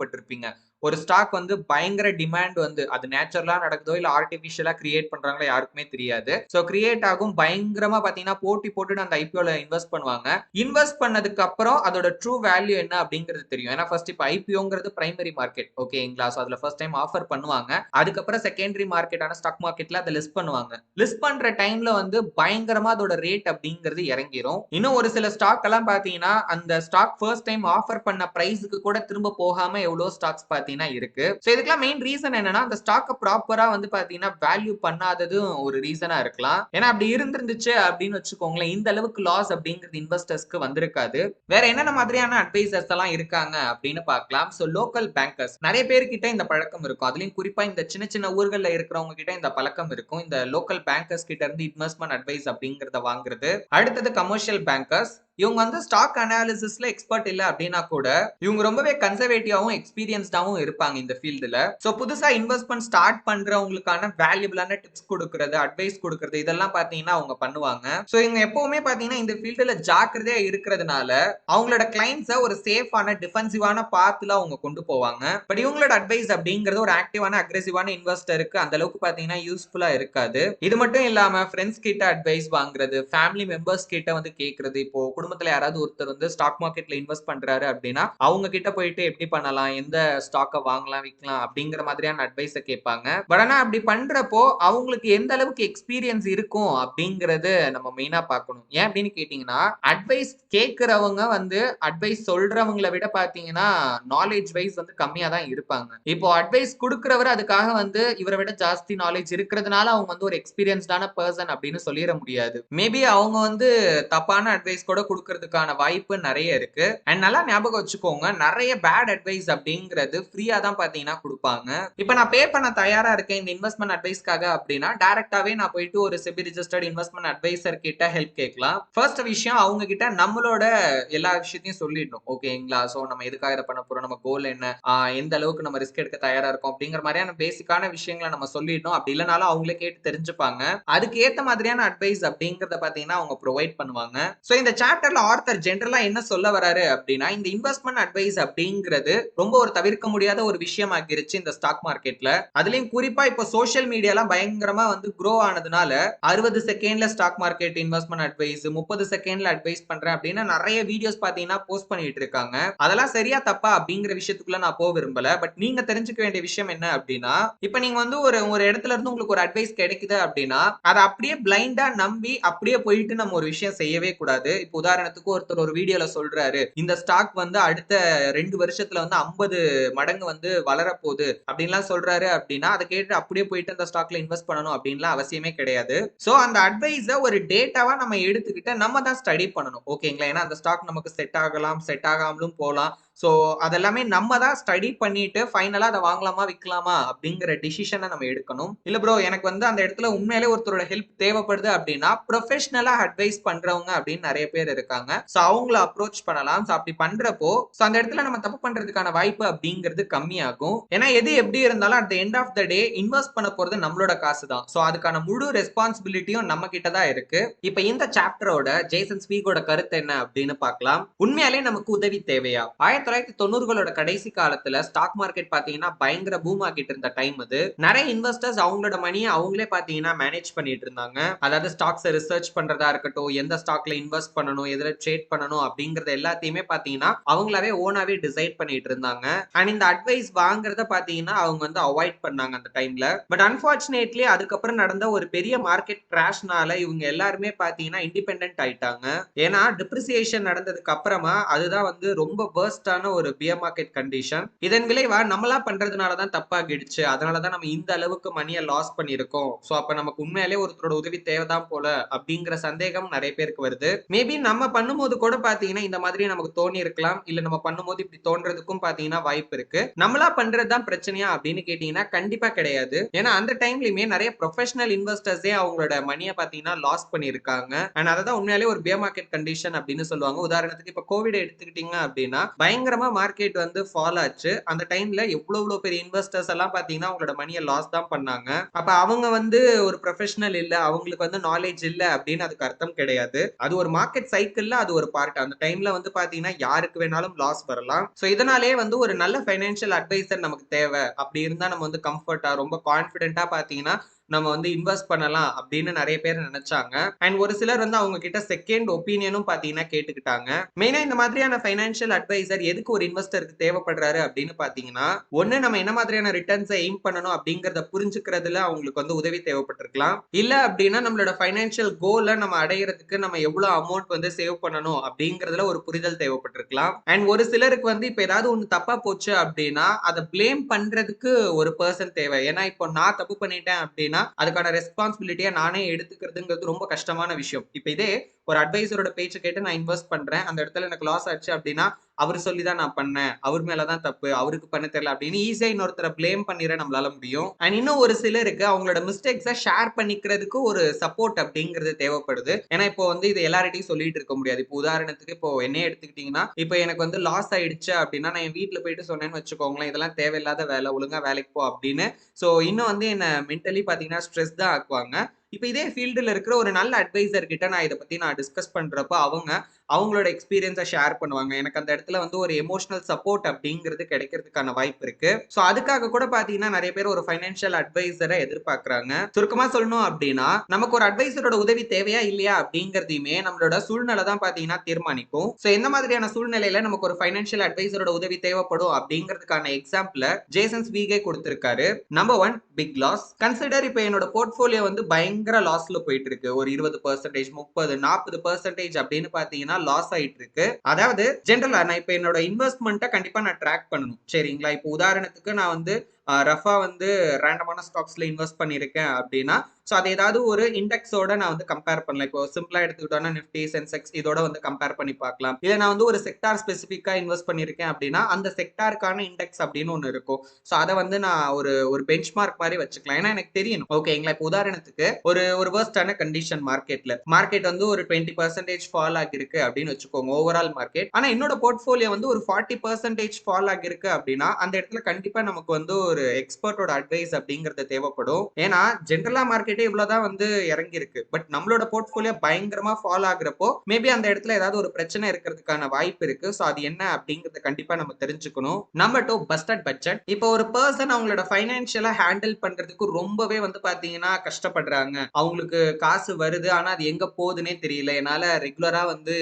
ஒரு ஸ்டாக் வந்து பயங்கர டிமாண்ட் வந்து அது நேச்சுரலா நடக்குதோ இல்ல ஆர்டிபிஷியலா கிரியேட் பண்றாங்களோ யாருக்குமே தெரியாது. சோ கிரியேட் ஆகும் பயங்கரமா பாத்தீங்கன்னா போட்டி போட்டு அந்த ஐபிஓல இன்வெஸ்ட் பண்ணுவாங்க. இன்வெஸ்ட் பண்ணதுக்கு அப்புறம் அதோட ட்ரூ வேல்யூ என்ன அப்படிங்கிறது தெரியும். ஏன்னா ஃபர்ஸ்ட் இப்ப ஐபிஓங்கிறது பிரைமரி மார்க்கெட். ஓகேங்களா? சோ அதுல ஃபர்ஸ்ட் டைம் ஆஃபர் பண்ணுவாங்க. அதுக்கப்புறம் செகண்டரி மார்க்கெட்டான ஸ்டாக் மார்க்கெட்ல அதை லிஸ்ட் பண்ணுவாங்க. லிஸ்ட் பண்ற டைம்ல வந்து பயங்கரமா அதோட ரேட் அப்படிங்கிறது இறங்கிரும். இன்னும் ஒரு சில ஸ்டாக் எல்லாம் பாத்தீங்கன்னா அந்த ஸ்டாக் ஃபர்ஸ்ட் டைம் ஆஃபர் பண்ண பிரைஸ்க்கு கூட திரும்ப போகாம எவ்வளவு ஸ்டாக்ஸ் பாத்தீங்கன்னா இருக்கு. சோ இதுக்கெல்லாம் மெயின் ரீசன் என்னன்னா அந்த ஸ்டாக்க ப்ராப்பரா வந்து பாத்தீங்கன்னா வேல்யூ பண்ணாததும் ஒரு ரீசனா இருக்கலாம். ஏன்னா அப்படி இருந்துச்சு அப்படின்னு வச்சுக்கோங்களேன் இந்த அளவுக்கு லாஸ் அப்படிங்கிறது இன்வெஸ்டர்ஸ்க்கு வந்திருக்காது. வேற என்னென்ன மாதிரியான அட்வைசர்ஸ் எல்லாம் இருக்காங்க அப்படின்னு பார்க்கலாம். சோ லோக்கல் பேங்கர்ஸ் நிறைய பேர்கிட்ட இந்த பழக்கம் இருக்கும். அதுலயும் குறிப்பா இந்த சின்ன சின்ன ஊர்கள்ல இருக்கிறவங்க கிட்ட இந்த பழக்கம் இருக்கும். இந்த லோக்கல் பேங்கர்ஸ் கிட்ட இருந்து இன்வெஸ்ட்மெண்ட் அட்வைஸ் அப்படிங்கறத வாங்குறது. அடுத்தது கமர்ஷியல் பேங்கர்ஸ். இவங்க வந்து ஸ்டாக் அனாலிசிஸ்ல எக்ஸ்பர்ட் இல்ல அப்படின்னா கூட இவங்க ரொம்பவே கன்சர்வேட்டிவாவும் எக்ஸ்பீரியன்ஸ்டாவும் இருப்பாங்க இந்த ஃபீல்டுல. சோ புதுசா இன்வெஸ்ட்மெண்ட் ஸ்டார்ட் பண்றவங்களுக்கான வேல்யூபிளான டிப்ஸ் கொடுக்கறது, அட்வைஸ் கொடுக்கறது இதெல்லாம் பாத்தீங்கன்னா அவங்க பண்ணுவாங்க. சோ இவங்க எப்பவுமே பாத்தீங்கன்னா இந்த ஃபீல்டுல ஜாக்கிரதையா இருக்கிறதுனால அவங்களோட கிளைண்ட்ஸை ஒரு சேஃபான டிஃபென்சிவான பாத்துல அவங்க கொண்டு போவாங்க. பட் இவங்களோட அட்வைஸ் அப்படிங்கிறது ஒரு ஆக்டிவான அக்ரெசிவான இன்வெஸ்டருக்கு அந்த அளவுக்கு பாத்தீங்கன்னா யூஸ்ஃபுல்லா இருக்காது. இது மட்டும் இல்லாம ஃப்ரெண்ட்ஸ் கிட்ட அட்வைஸ் வாங்குறது, ஃபேமிலி மெம்பர்ஸ் கிட்ட வந்து கேட்கறது. இப்போ குடும்பத்துல யாராவது ஒருத்தர் வந்து ஸ்டாக் மார்க்கெட்ல இன்வெஸ்ட் பண்றாரு அப்படின்னா அவங்க கிட்ட போயிட்டு எப்படி பண்ணலாம், எந்த ஸ்டாக்கை வாங்கலாம் விற்கலாம் அப்படிங்கிற மாதிரியான அட்வைஸை கேட்பாங்க. பட் ஆனா அப்படி பண்றப்போ அவங்களுக்கு எந்த அளவுக்கு எக்ஸ்பீரியன்ஸ் இருக்கும் அப்படிங்கறது நம்ம மெயினா பார்க்கணும். ஏன் அப்படின்னு கேட்டீங்கன்னா அட்வைஸ் கேட்கிறவங்க வந்து அட்வைஸ் சொல்றவங்களை விட பாத்தீங்கன்னா நாலேஜ் வைஸ் வந்து கம்மியா தான் இருப்பாங்க. இப்போ அட்வைஸ் கொடுக்கிறவர் அதுக்காக வந்து இவரை விட ஜாஸ்தி நாலேஜ் இருக்கிறதுனால அவங்க வந்து ஒரு எக்ஸ்பீரியன்ஸ்டான பர்சன் அப்படின்னு சொல்லிட முடியாது. மேபி அவங்க வந்து தப்பான அட்வைஸ் கூட கொடுக்கறதுக்கான வாய்ப்பு நிறைய இருக்கு. அண்ட் நல்லா ஞாபகம் வச்சுக்கோங்க, நிறைய பேட் அட்வைஸ் அப்படிங்கிறது ஃப்ரீயா தான் பாத்தீங்கன்னா கொடுப்பாங்க. இப்ப நான் பே பண்ண தயாரா இருக்கேன் இந்த இன்வெஸ்ட்மெண்ட் அட்வைஸ்க்காக அப்படின்னா டைரக்டாவே நான் போயிட்டு ஒரு செபி ரிஜிஸ்டர்ட் இன்வெஸ்ட்மெண்ட் அட்வைசர் கிட்ட ஹெல்ப் கேட்கலாம். ஃபர்ஸ்ட் விஷயம், அவங்க கிட்ட நம்மளோட எல்லா விஷயத்தையும் சொல்லிடணும். ஓகேங்களா? சோ நம்ம எதுக்காக இதை பண்ண போறோம், நம்ம கோல் என்ன, எந்த அளவுக்கு நம்ம ரிஸ்க் எடுக்க தயாரா இருக்கோம் அப்படிங்கிற மாதிரியான பேசிக்கான விஷயங்களை நம்ம சொல்லிடணும். அப்படி இல்லைனாலும் அவங்களே கேட்டு தெரிஞ்சுப்பாங்க. அதுக்கு ஏத்த மாதிரியான அட்வைஸ் அப்படிங்கறத பாத்தீங்கன்னா அவங்க ப்ரொவைட் பண்ணுவாங்க. சோ இந்த சாப்டர்ல ஆர்த்தர் ஜெனரலா என்ன சொல்ல வராரு அப்படின்னா, இந்த இன்வெஸ்ட்மெண்ட் அட்வைஸ் அப்படிங்கிறது ரொம்ப ஒரு தவிர்க்க முடியாத ஒரு விஷயம் ஆகிருச்சு இந்த ஸ்டாக் மார்க்கெட்ல. அதுலயும் குறிப்பா இப்போ சோஷியல் மீடியாலாம் பயங்கரமா வந்து க்ரோ ஆனதுனால 60 செகண்ட்ல ஸ்டாக் மார்க்கெட் இன்வெஸ்ட்மெண்ட் அட்வைஸ், 30 செகண்ட்ல அட்வைஸ் பண்றேன் அப்படின்னு நிறைய வீடியோஸ் பாத்தீங்கன்னா போஸ்ட் பண்ணிட்டு இருக்காங்க. அதெல்லாம் சரியா தப்பா அப்படிங்கிற விஷயத்துக்குள்ள நான் போக விரும்பல. பட் நீங்க தெரிஞ்சுக்க வேண்டிய விஷயம் என்ன அப்படின்னா, இப்ப நீங்க வந்து ஒரு இடத்துல இருந்து உங்களுக்கு ஒரு அட்வைஸ் கிடைக்குது அப்படின்னா அதை அப்படியே பிளைண்டா நம்பி அப்படியே போயிட்டு நம்ம ஒரு விஷயம் செய்யவே கூடாது. இப்போ உதாரணத்துக்கு ஒருத்தர் ஒரு வீடியோல சொல்றாரு, இந்த ஸ்டாக் வந்து அடுத்த 2 வருஷத்துல வந்து 50 மடங்கு வந்து வளரப்போகுது அப்படின்லாம் சொல்றாரு அப்படின்னா அதை கேட்டு அப்படியே போயிட்டு அந்த ஸ்டாக்ல இன்வெஸ்ட் பண்ணணும் அப்படின்லாம் அவசியமே கிடையாது. சோ அந்த அட்வைஸை ஒரு டேட்டாவா நம்ம எடுத்துக்கிட்டு நம்ம தான் ஸ்டடி பண்ணணும். ஓகேங்களா? ஏன்னா அந்த ஸ்டாக் நமக்கு செட் ஆகலாம், செட் ஆகாமலும் போகலாம். சோ அதெல்லாமே நம்ம தான் ஸ்டடி பண்ணிட்டு ஃபைனலா அதை வாங்கலாமா விற்கலாமா அப்படிங்கிற டிசிஷனை நம்ம எடுக்கணும். இல்ல ப்ரோ, எனக்கு வந்து அந்த இடத்துல உண்மையிலே ஒருத்தரோட ஹெல்ப் தேவைப்படுது அப்படின்னா ப்ரொஃபஷனலா அட்வைஸ் பண்றவங்க அப்படின்னு நிறைய பேர் இருக்காங்க. சோ அவங்கள அப்ரோச் பண்ணலாம். சோ அப்படி பண்றப்போ சோ அந்த இடத்துல நம்ம தப்பு பண்றதுக்கான வாய்ப்பு அப்படிங்கிறது கம்மியாகும். ஏன்னா எது எப்படி இருந்தாலும் at the end of the day invest பண்ண போறது நம்மளோட காசு தான். சோ அதுக்கான முழு ரெஸ்பான்சிபிலிட்டியும் நம்ம கிட்ட தான் இருக்கு. இப்ப இந்த சாப்டரோட ஜேசன் ஸ்வீகோட கருத்து என்ன அப்படின்னு பார்க்கலாம். உண்மையாலே நமக்கு உதவி தேவையா? 1990களோட கடைசி காலத்துல ஸ்டாக் மார்க்கெட் பாத்தீங்கன்னா பயங்கர பூம் ஆகிட்டு இருந்த டைம் அது. நிறைய இன்வெஸ்டர்ஸ் அவங்களோட மணியை அவங்களே பாத்தீங்கன்னா மேனேஜ் பண்ணிட்டு இருந்தாங்க. அதாவது ஸ்டாக்ஸ் ரிசர்ச் பண்றதா இருக்கட்டும், எந்த ஸ்டாக்ல இன்வெஸ்ட் பண்ணணும், எதுல ட்ரேட் பண்ணணும் அப்படிங்கறது எல்லாத்தையுமே பாத்தீங்கன்னா அவங்களாவே ஓனாவே டிசைட் பண்ணிட்டு இருந்தாங்க. அண்ட் இந்த அட்வைஸ் வாங்குறத பாத்தீங்கன்னா அவங்க வந்து அவாய்ட் பண்ணாங்க அந்த டைம்ல. பட் அன்பார்ச்சுனேட்லி அதுக்கப்புறம் நடந்த ஒரு பெரிய மார்க்கெட் கிராஷ்னால இவங்க எல்லாருமே பாத்தீங்கன்னா இண்டிபெண்டன்ட் ஆயிட்டாங்க. ஏன்னா டிப்ரிசியேஷன் நடந்ததுக்கு அப்புறமா அதுதான் வந்து ரொம்ப வேர்ஸ்டான ஒரு பியர் மார்க்கெட் கண்டிஷன். இதன் விளைவா நம்மளா பண்றதுனாலதான் தப்பாகிடுச்சு, அதனாலதான் நம்ம இந்த அளவுக்கு மணியை லாஸ் பண்ணிருக்கோம். சோ அப்ப நமக்கு உண்மையிலே ஒருத்தரோட உதவி தேவைதான் போல அப்படிங்கிற சந்தேகம் நிறைய பேருக்கு வருது. மேபி நம்ம பண்ணும்போது கூட பாத்தீங்கன்னா இந்த மாதிரி நமக்கு தோணி இருக்கலாம், இல்ல நம்ம பண்ணும்போது இப்படி தோன்றதுக்கும் பாத்தீங்கன்னா வாய்ப்பு இருக்கு. நம்மளா பண்றதுதான் பிரச்சனையா அப்படின்னு கேட்டீங்கன்னா கண்டிப்பா கிடையாது. ஏன்னா அந்த டைம்லயுமே நிறைய ப்ரொஃபஷனல் இன்வெஸ்டர்ஸே அவங்களோட மணியை பாத்தீங்கன்னா லாஸ் பண்ணிருக்காங்க. அண்ட் அதான் உண்மையாலே ஒரு பியர் மார்க்கெட் கண்டிஷன் அப்படின்னு சொல்லுவாங்க. உதாரணத்துக்கு இப்ப கோவிட் எடுத்துக்கிட்டீங்க அப்படின்னா பயங்கரமா மார்க்கெட் வந்து ஃபால் ஆச்சு. அந்த டைம்ல எவ்வளவு பெரிய இன்வெஸ்டர்ஸ் எல்லாம் பாத்தீங்கன்னா அவங்களோட மணியை லாஸ் தான் பண்ணாங்க. அப்ப அவங்க வந்து ஒரு ப்ரொஃபஷனல் இல்ல, அவங்களுக்கு வந்து நாலேஜ் இல்ல அப்படின்னு அதுக்கு அர்த்தம் கிடையாது. அது ஒரு மார்க்கெட் சைக்கிள்ல அது ஒரு பார்ட். அந்த டைம்ல வந்து பாத்தீங்கன்னா யாருக்கு வேணாலும் லாஸ் வரலாம். சோ இதனாலே வந்து ஒரு நல்ல ஃபைனான்சியல் அட்வைசர் நமக்கு தேவை. அப்படி இருந்தா நம்ம வந்து கம்ஃபர்ட்டா ரொம்ப கான்பிடென்ட்டா பாத்தீங்கன்னா நம்ம வந்து இன்வெஸ்ட் பண்ணலாம் அப்படின்னு நிறைய பேர் நினைச்சாங்க. அண்ட் ஒரு சிலர் வந்து அவங்க கிட்ட செகண்ட் ஒப்பீனியனும் பாத்தீங்கன்னா கேட்டுக்கிட்டாங்க. மெயினா இந்த மாதிரியான ஃபைனான்சியல் அட்வைசர் எதுக்கு ஒரு இன்வெஸ்டருக்கு தேவைப்படுறாரு அப்படின்னு பாத்தீங்கன்னா, ஒண்ணு நம்ம என்ன மாதிரியான ரிட்டர்ன்ஸ் எய்ம் பண்ணணும் அப்படிங்கறத புரிஞ்சுக்கிறதுல அவங்களுக்கு வந்து உதவி தேவைப்பட்டிருக்கலாம். இல்ல அப்படின்னா நம்மளோட ஃபைனான்சியல் கோலை நம்ம அடையிறதுக்கு நம்ம எவ்வளவு அமௌண்ட் வந்து சேவ் பண்ணணும் அப்படிங்கறதுல ஒரு புரிதல் தேவைப்பட்டிருக்கலாம். அண்ட் ஒரு சிலருக்கு வந்து இப்ப ஏதாவது ஒண்ணு தப்பா போச்சு அப்படின்னா அதை பிளேம் பண்றதுக்கு ஒரு பர்சன் தேவை. ஏன்னா இப்போ நான் தப்பு பண்ணிட்டேன் அப்படின்னா அதுக்கான ரெஸ்பான்சிபிலிட்டியை நானே எடுத்துக்கிறதுங்கிறது ரொம்ப கஷ்டமான விஷயம். இப்ப இதே ஒரு அட்வைசரோட பேச்சு கேட்டு நான் இன்வெஸ்ட் பண்றேன், அந்த இடத்துல எனக்கு லாஸ் ஆச்சு அப்படின்னா அவர் சொல்லிதான் நான் பண்ணேன், அவர் மேலதான் தப்பு, அவருக்கு பண்ண தெரியல அப்படின்னு ஈஸியா இன்னொருத்தரை பிளேம் பண்ணிட நம்மளால முடியும். அண்ட் இன்னும் ஒரு சிலருக்கு அவங்களோட மிஸ்டேக்ஸை ஷேர் பண்ணிக்கிறதுக்கு ஒரு சப்போர்ட் அப்படிங்கிறது தேவைப்படுது. ஏன்னா இப்போ வந்து இது எல்லார்ட்டையும் சொல்லிட்டு இருக்க முடியாது. இப்போ உதாரணத்துக்கு இப்போ என்னையே எடுத்துக்கிட்டீங்கன்னா, இப்போ எனக்கு வந்து லாஸ் ஆயிடுச்சு அப்படின்னா நான் என் வீட்டுல போயிட்டு சொன்னேன்னு வச்சுக்கோங்களேன், இதெல்லாம் தேவையில்லாத வேலை, ஒழுங்கா வேலைக்கு போ அப்படின்னு. சோ இன்னும் வந்து என்ன மென்டலி பாத்தீங்கன்னா ஸ்ட்ரெஸ் தான் ஆக்குவாங்க. இப்ப இதே ஃபீல்டுல இருக்கிற ஒரு நல்ல அட்வைசர் கிட்ட நான் இதை பத்தி நான் டிஸ்கஸ் பண்றப்ப அவங்களோட எக்ஸ்பீரியன்ஸை ஷேர் பண்ணுவாங்க. எனக்கு அந்த இடத்துல வந்து ஒரு எமோஷனல் சப்போர்ட் அப்படிங்கிறது கிடைக்கிறதுக்கான வாய்ப்பு இருக்கு. சோ அதுக்காக கூட பாத்தீங்கன்னா நிறைய பேர் ஒரு ஃபைனான்சியல் அட்வைசரை எதிர்பார்க்கறாங்க. சுருக்கமா சொல்லணும் அப்படின்னா நமக்கு ஒரு அட்வைசரோட உதவி தேவையா இல்லையா அப்படிங்கறதையுமே நம்மளோட சூழ்நிலை தான் பாத்தீங்கன்னா தீர்மானிக்கும். சோ எந்த மாதிரியான சூழ்நிலையில நமக்கு ஒரு ஃபைனான்சியல் அட்வைசரோட உதவி தேவைப்படும் அப்படிங்கிறதுக்கான எக்ஸாம்பிள் ஜேசன் ஸ்வீகே கொடுத்திருக்காரு. Number 1, big loss. கன்சிடர் இப்ப என்னோட போர்ட்போலியோ வந்து பயங்கர லாஸ்ல போயிட்டு இருக்கு. ஒரு 20%, 30, 40% அப்படின்னு பாத்தீங்கன்னா லாஸ் ஆயிட்டு இருக்கு. அதாவது ஜெனரலா நான் இப்ப என்னோட இன்வெஸ்ட்மெண்ட்டை கண்டிப்பா நான் ட்ராக் பண்ணணும். சரிங்களா? இப்போ உதாரணத்துக்கு நான் வந்து ரஃபா வந்து ரேண்டமான ஸ்டாக்ஸ்ல இன்வெஸ்ட் பண்ணியிருக்கேன் அப்படின்னா ஸோ அது ஏதாவது ஒரு இண்டெக்ஸோட நான் வந்து கம்பேர் பண்ணலாம். இப்போ சிம்பிளா எடுத்துக்கிட்டோம்னா நிஃப்டி, சென்செக்ஸ் இதோட வந்து கம்பேர் பண்ணி பார்க்கலாம். இல்ல நான் வந்து ஒரு செக்டார் ஸ்பெசிஃபிக்கா இன்வெஸ்ட் பண்ணியிருக்கேன் அப்படின்னா அந்த செக்டாருக்கான இண்டெக்ஸ் அப்படின்னு ஒன்று இருக்கும். ஸோ அதை வந்து நான் ஒரு ஒரு பெஞ்ச் மார்க் மாதிரி வச்சுக்கலாம். ஏன்னா எனக்கு தெரியணும் ஓகேங்களா. இப்போ உதாரணத்துக்கு ஒரு ஒரு வேர்ஸ்டான கண்டிஷன் மார்க்கெட் வந்து ஒரு 20% ஃபால் ஆகிருக்கு அப்படின்னு வச்சுக்கோங்க ஓவரால் மார்க்கெட். ஆனா என்னோட போர்ட்ஃபோலியோ வந்து ஒரு 40% ஃபால் ஆகிருக்கு அப்படின்னா அந்த இடத்துல கண்டிப்பா நமக்கு வந்து ஒரு எக்ஸ்பர்ட்டோட அட்வைஸ் அப்படிங்கிறது தேவைப்படும். ஏன்னா ஜென்ரலா மார்க்கெட்டே இவ்வளவுதான் வந்து இறங்கி இருக்கு. பட் நம்மளோட போர்ட்ஃபோலியோ பயங்கரமா ஃபால் ஆகுறப்போ மேபி அந்த இடத்துல ஏதாவது ஒரு பிரச்சனை இருக்கிறதுக்கான வாய்ப்பு இருக்கு. ஸோ அது என்ன அப்படிங்கறத கண்டிப்பா நம்ம தெரிஞ்சுக்கணும். Number 2 busted budget. இப்போ ஒரு பர்சன் அவங்களோட ஃபைனான்சியலா ஹேண்டில் பண்றதுக்கு ரொம்பவே வந்து பாத்தீங்கன்னா கஷ்டப்படுறாங்க. அவங்களுக்கு காசு வருது ஆனா அது எங்க போகுதுன்னே தெரியல. என்னால ரெகுலரா வந்து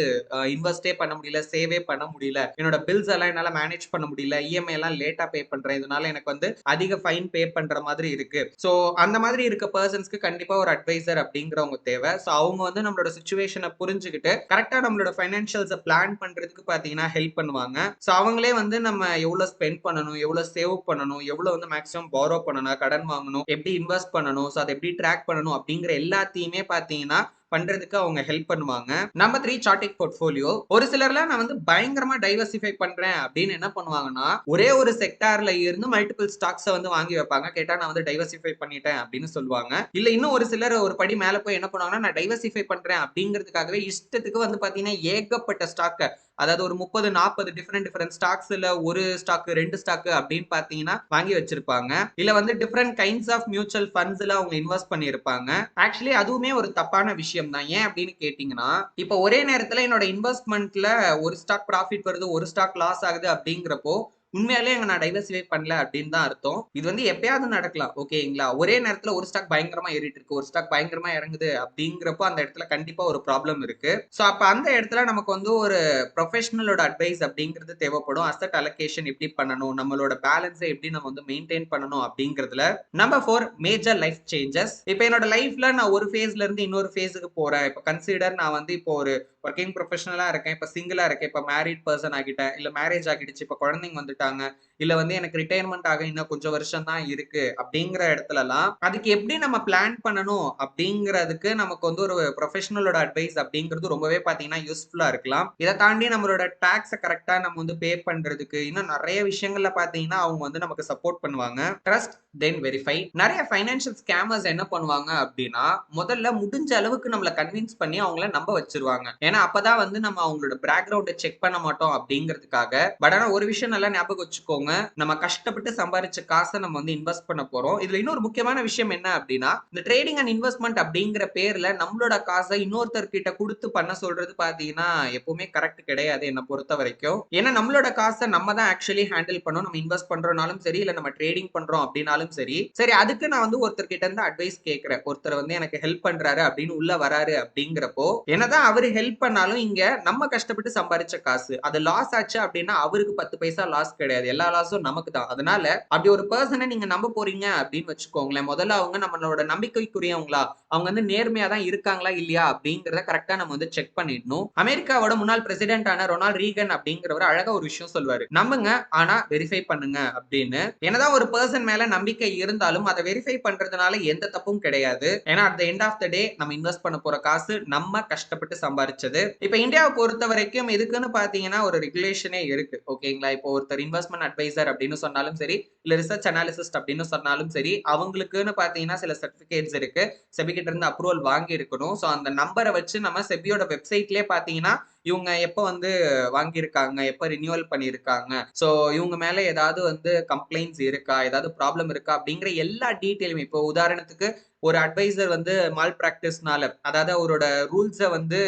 இன்வெஸ்டே பண்ண முடியல, சேவே பண்ண முடியல, என்னோட பில்ஸ் எல்லாம் என்னால மேனேஜ் பண்ண முடியல, இஎம்ஐ எல்லாம் லேட்டா பே பண்றேன், இதனால எனக்கு வந்து அதிக ஃபைன் பே பண்ற மாதிரி இருக்கு. சோ அந்த மாதிரி இருக்க பர்சன்ஸ்க்கு கண்டிப்பா ஒரு அட்வைசர் அப்படிங்கிறவங்க தேவை. சோ அவங்க வந்து நம்மளோட சிச்சுவேஷனை புரிஞ்சுக்கிட்டு கரெக்டா நம்மளோட ஃபைனான்சியல்ஸை பிளான் பண்றதுக்கு பாத்தீங்கன்னா ஹெல்ப் பண்ணுவாங்க. சோ அவங்களே வந்து நம்ம எவ்வளவு ஸ்பெண்ட் பண்ணணும், எவ்வளவு சேவ் பண்ணணும், எவ்வளவு வந்து மேக்ஸிமம் பாரோ பண்ணணும், கடன் வாங்கணும், எப்படி இன்வெஸ்ட் பண்ணணும், சோ அதை எப்படி ட்ராக் பண்ணணும் அப்படிங்கிற எல்லாத்தையுமே பாத்தீங்கன்னா பண்றதுக்கு அவங்க ஹெல்ப் பண்ணுவாங்க. நம்பர் 3 சார்ட்டிக் போர்ட்ஃபோலியோ. ஒரு சிலர்லாம் நான் வந்து பயங்கரமா டைவர்சிஃபை பண்றேன் அப்படின்னு என்ன பண்ணுவாங்கன்னா ஒரே ஒரு செக்டார்ல இருந்து மல்டிபிள் ஸ்டாக்ஸ் வந்து வாங்கி வைப்பாங்க. கேட்டா நான் வந்து டைவர்சிஃபை பண்ணிட்டேன் அப்படின்னு சொல்லுவாங்க. இல்ல இன்னும் ஒரு சிலர் ஒரு படி மேல போய் என்ன பண்ணுவாங்கன்னா நான் டைவர்சிஃபை பண்றேன் அப்படிங்கிறதுக்காகவே இஷ்டத்துக்கு வந்து பாத்தீங்கன்னா ஏகப்பட்ட ஸ்டாக், அதாவது ஒரு 30-40 டிஃபரெண்ட் ஸ்டாக்ஸ்ல ஒரு ஸ்டாக் 2 ஸ்டாக் அப்படின்னு பாத்தீங்கன்னா வாங்கி வச்சிருப்பாங்க. இல்ல வந்து டிஃபரெண்ட் கைண்ட்ஸ் ஆஃப் மியூச்சுவல் ஃபண்ட்ஸ்ல அவங்க இன்வெஸ்ட் பண்ணிருப்பாங்க. ஆக்சுவலி அதுவுமே ஒரு தப்பான விஷயம் தான். ஏன் அப்படின்னு கேட்டீங்கன்னா இப்போ ஒரே நேரத்துல என்னோட இன்வெஸ்ட்மெண்ட்ல ஒரு ஸ்டாக் ப்ராஃபிட் வருது, ஒரு ஸ்டாக் லாஸ் ஆகுது அப்படிங்கிறப்போ உண்மையாலே அங்க நான் டைவர்சிஃபை பண்ணல அப்படின்னு தான் அர்த்தம். இது வந்து எப்பயாவது நடக்கலாம் ஓகேங்களா. ஒரே நேரத்துல ஒரு ஸ்டாக் பயங்கரமா ஏறிட்டு இருக்கு, ஒரு ஸ்டாக் பயங்கரமா இறங்குது அப்படிங்கிறப்போ அந்த இடத்துல கண்டிப்பா ஒரு ப்ராப்ளம் இருக்கு. சோ அப்ப அந்த இடத்துல நமக்கு வந்து ஒரு ப்ரொஃபஷனலோட அட்வைஸ் அப்படிங்கிறது தேவைப்படும். அசெட் அலோகேஷன் எப்படி பண்ணணும், நம்மளோட பேலன்ஸை எப்படி நம்ம வந்து மெயின்டைன் பண்ணணும் அப்படிங்கிறதுல. Number 4 major life changes. இப்போ என்னோட லைஃப்ல நான் ஒரு ஃபேஸ்ல இருந்து இன்னொரு ஃபேஸுக்கு போறேன். இப்போ கன்சிடர் நான் வந்து இப்போ ஒரு ஒர்க்கிங் ப்ரொஃபஷனலா இருக்கேன், இப்போ சிங்கிளா இருக்கேன், இப்போ மேரிட் பர்சன் ஆகிட்டேன், இல்ல மேரேஜ் ஆகிடுச்சு, இப்போ குழந்தைங்க வந்துட்டாங்க, இல்ல வந்து எனக்கு ரிட்டையர்மெண்ட் ஆக இன்னும் கொஞ்சம் வருஷம் தான் இருக்கு அப்படிங்கிற இடத்துலலாம் அதுக்கு எப்படி நம்ம பிளான் பண்ணணும் அப்படிங்கிறதுக்கு நமக்கு வந்து ஒரு ப்ரொஃபஷனலோட அட்வைஸ் அப்படிங்கிறது ரொம்பவே பாத்தீங்கன்னா யூஸ்ஃபுல்லா இருக்கலாம். இதை தாண்டி நம்மளோட டாக்ஸை கரெக்டா நம்ம வந்து பே பண்றதுக்கு இன்னும் நிறைய விஷயங்கள்ல பாத்தீங்கன்னா அவங்க வந்து நமக்கு சப்போர்ட் பண்ணுவாங்க. ட்ரஸ்ட் தென் வெரிஃபை. நிறைய ஃபைனான்சியல் ஸ்கேமர்ஸ் என்ன பண்ணுவாங்க அப்படின்னா முதல்ல முடிஞ்ச அளவுக்கு நம்மள கன்வின்ஸ் பண்ணி அவங்கள நம்ப வச்சிருவாங்க. ஏன்னா அப்பதான் வந்து நம்ம அவங்களோட பேக்ரவுண்டை செக் பண்ண மாட்டோம் அப்படிங்கிறதுக்காக. பட் ஆனா ஒரு விஷயம் நல்லா ஞாபகம் வச்சுக்கோங்க, நம்ம கஷ்டப்பட்டு சம்பாரிச்ச காசை நம்ம வந்து இன்வெஸ்ட் பண்ண போறோம். இதுல இன்னொரு முக்கியமான விஷயம் என்ன அப்படின்னா இந்த ட்ரேடிங் அண்ட் இன்வெஸ்ட்மெண்ட் அப்படிங்கிற பேர்ல நம்மளோட காசை இன்னொருத்தர் கிட்ட கொடுத்து பண்ண சொல்றது பாத்தீங்கன்னா எப்பவுமே கரெக்ட் கிடையாது என்ன பொறுத்த வரைக்கும். ஏன்னா நம்மளோட காசை நம்ம தான் ஆக்சுவலி ஹேண்டில் பண்ணோம். நம்ம இன்வெஸ்ட் பண்றோம்னாலும் சரி, இல்ல நம்ம ட்ரேடிங் பண்றோம் அப்படின்னாலும் சரி, சரி அதுக்கு நான் வந்து ஒருத்தர் கிட்ட இருந்து அட்வைஸ் கேட்கிறேன், ஒருத்தர் வந்து எனக்கு ஹெல்ப் பண்றாரு அப்படின்னு உள்ள வராரு அப்படிங்கிறப்போ என்னதான் அவரு ஹெல்ப் பண்ணாலும் இங்க நம்ம கஷ்டப்பட்டு சம்பாரிச்ச காசு அது லாஸ் ஆச்சு அப்படின்னா அவருக்கு 10 பைசா லாஸ் கிடையாது, எல்லா லாஸும் நமக்கு தான். அதனால அப்படி ஒரு பர்சனை நீங்க நம்ப போறீங்க அப்படின்னு வச்சுக்கோங்களேன், முதல்ல அவங்க நம்மளோட நம்பிக்கைக்குரியவங்களா, அவங்க வந்து நேர்மையா தான் இருக்காங்களா இல்லையா அப்படிங்கறத கரெக்டா நம்ம வந்து செக் பண்ணிடணும். அமெரிக்காவோட முன்னாள் பிரசிடென்டான ரொனால்ட் ரீகன் அப்படிங்கிறவர் அழகா ஒரு விஷயம் சொல்வாரு, நம்புங்க ஆனா வெரிஃபை பண்ணுங்க அப்படின்னு. என்னதான் ஒரு பர்சன் மேல நம்பிக்கை இருந்தாலும் அதை வெரிஃபை பண்றதுனால எந்த தப்பும் கிடையாது. ஏன்னா at the end of the day நம்ம இன்வெஸ்ட் பண்ண போற காசு நம்ம கஷ்டப்பட்டு சம்பாரிச்சது. இப்ப இந்தியாவை பொறுத்த வரைக்கும் இதுக்குன்னு பாத்தீங்கன்னா ஒரு ரெகுலேஷனே இருக்கு ஓகேங்களா. இப்போ ஒருத்தர் இன்வெஸ்ட்மெண்ட் அட்வைசர் அப்படின்னு சொன்னாலும் சரி, இல்ல ரிசர்ச் அனாலிசிஸ்ட் அப்படின்னு சொன்னாலும் சரி, அவங்களுக்குன்னு பாத்தீங்கன்னா சில சர்டிபிகேட்ஸ் இருக்கு, செபி கிட்ட இருந்து அப்ரூவல் வாங்கி இருக்கணும். சோ அந்த நம்பரை வச்சு நம்ம செபியோட வெப்சைட்லயே பாத்தீங்கன்னா இவங்க எப்ப வந்து வாங்கியிருக்காங்க, எப்ப ரினியூவல் பண்ணியிருக்காங்க, சோ இவங்க மேல ஏதாவது வந்து கம்ப்ளைண்ட்ஸ் இருக்கா, ஏதாவது ப்ராப்ளம் இருக்கா அப்படிங்கிற எல்லா டீட்டெயிலுமே. இப்போ உதாரணத்துக்கு ஒரு அட்வைசர் வந்து மால் பிராக்டிஸ்னால, அதாவது அவரோட ரூல்ஸை வந்து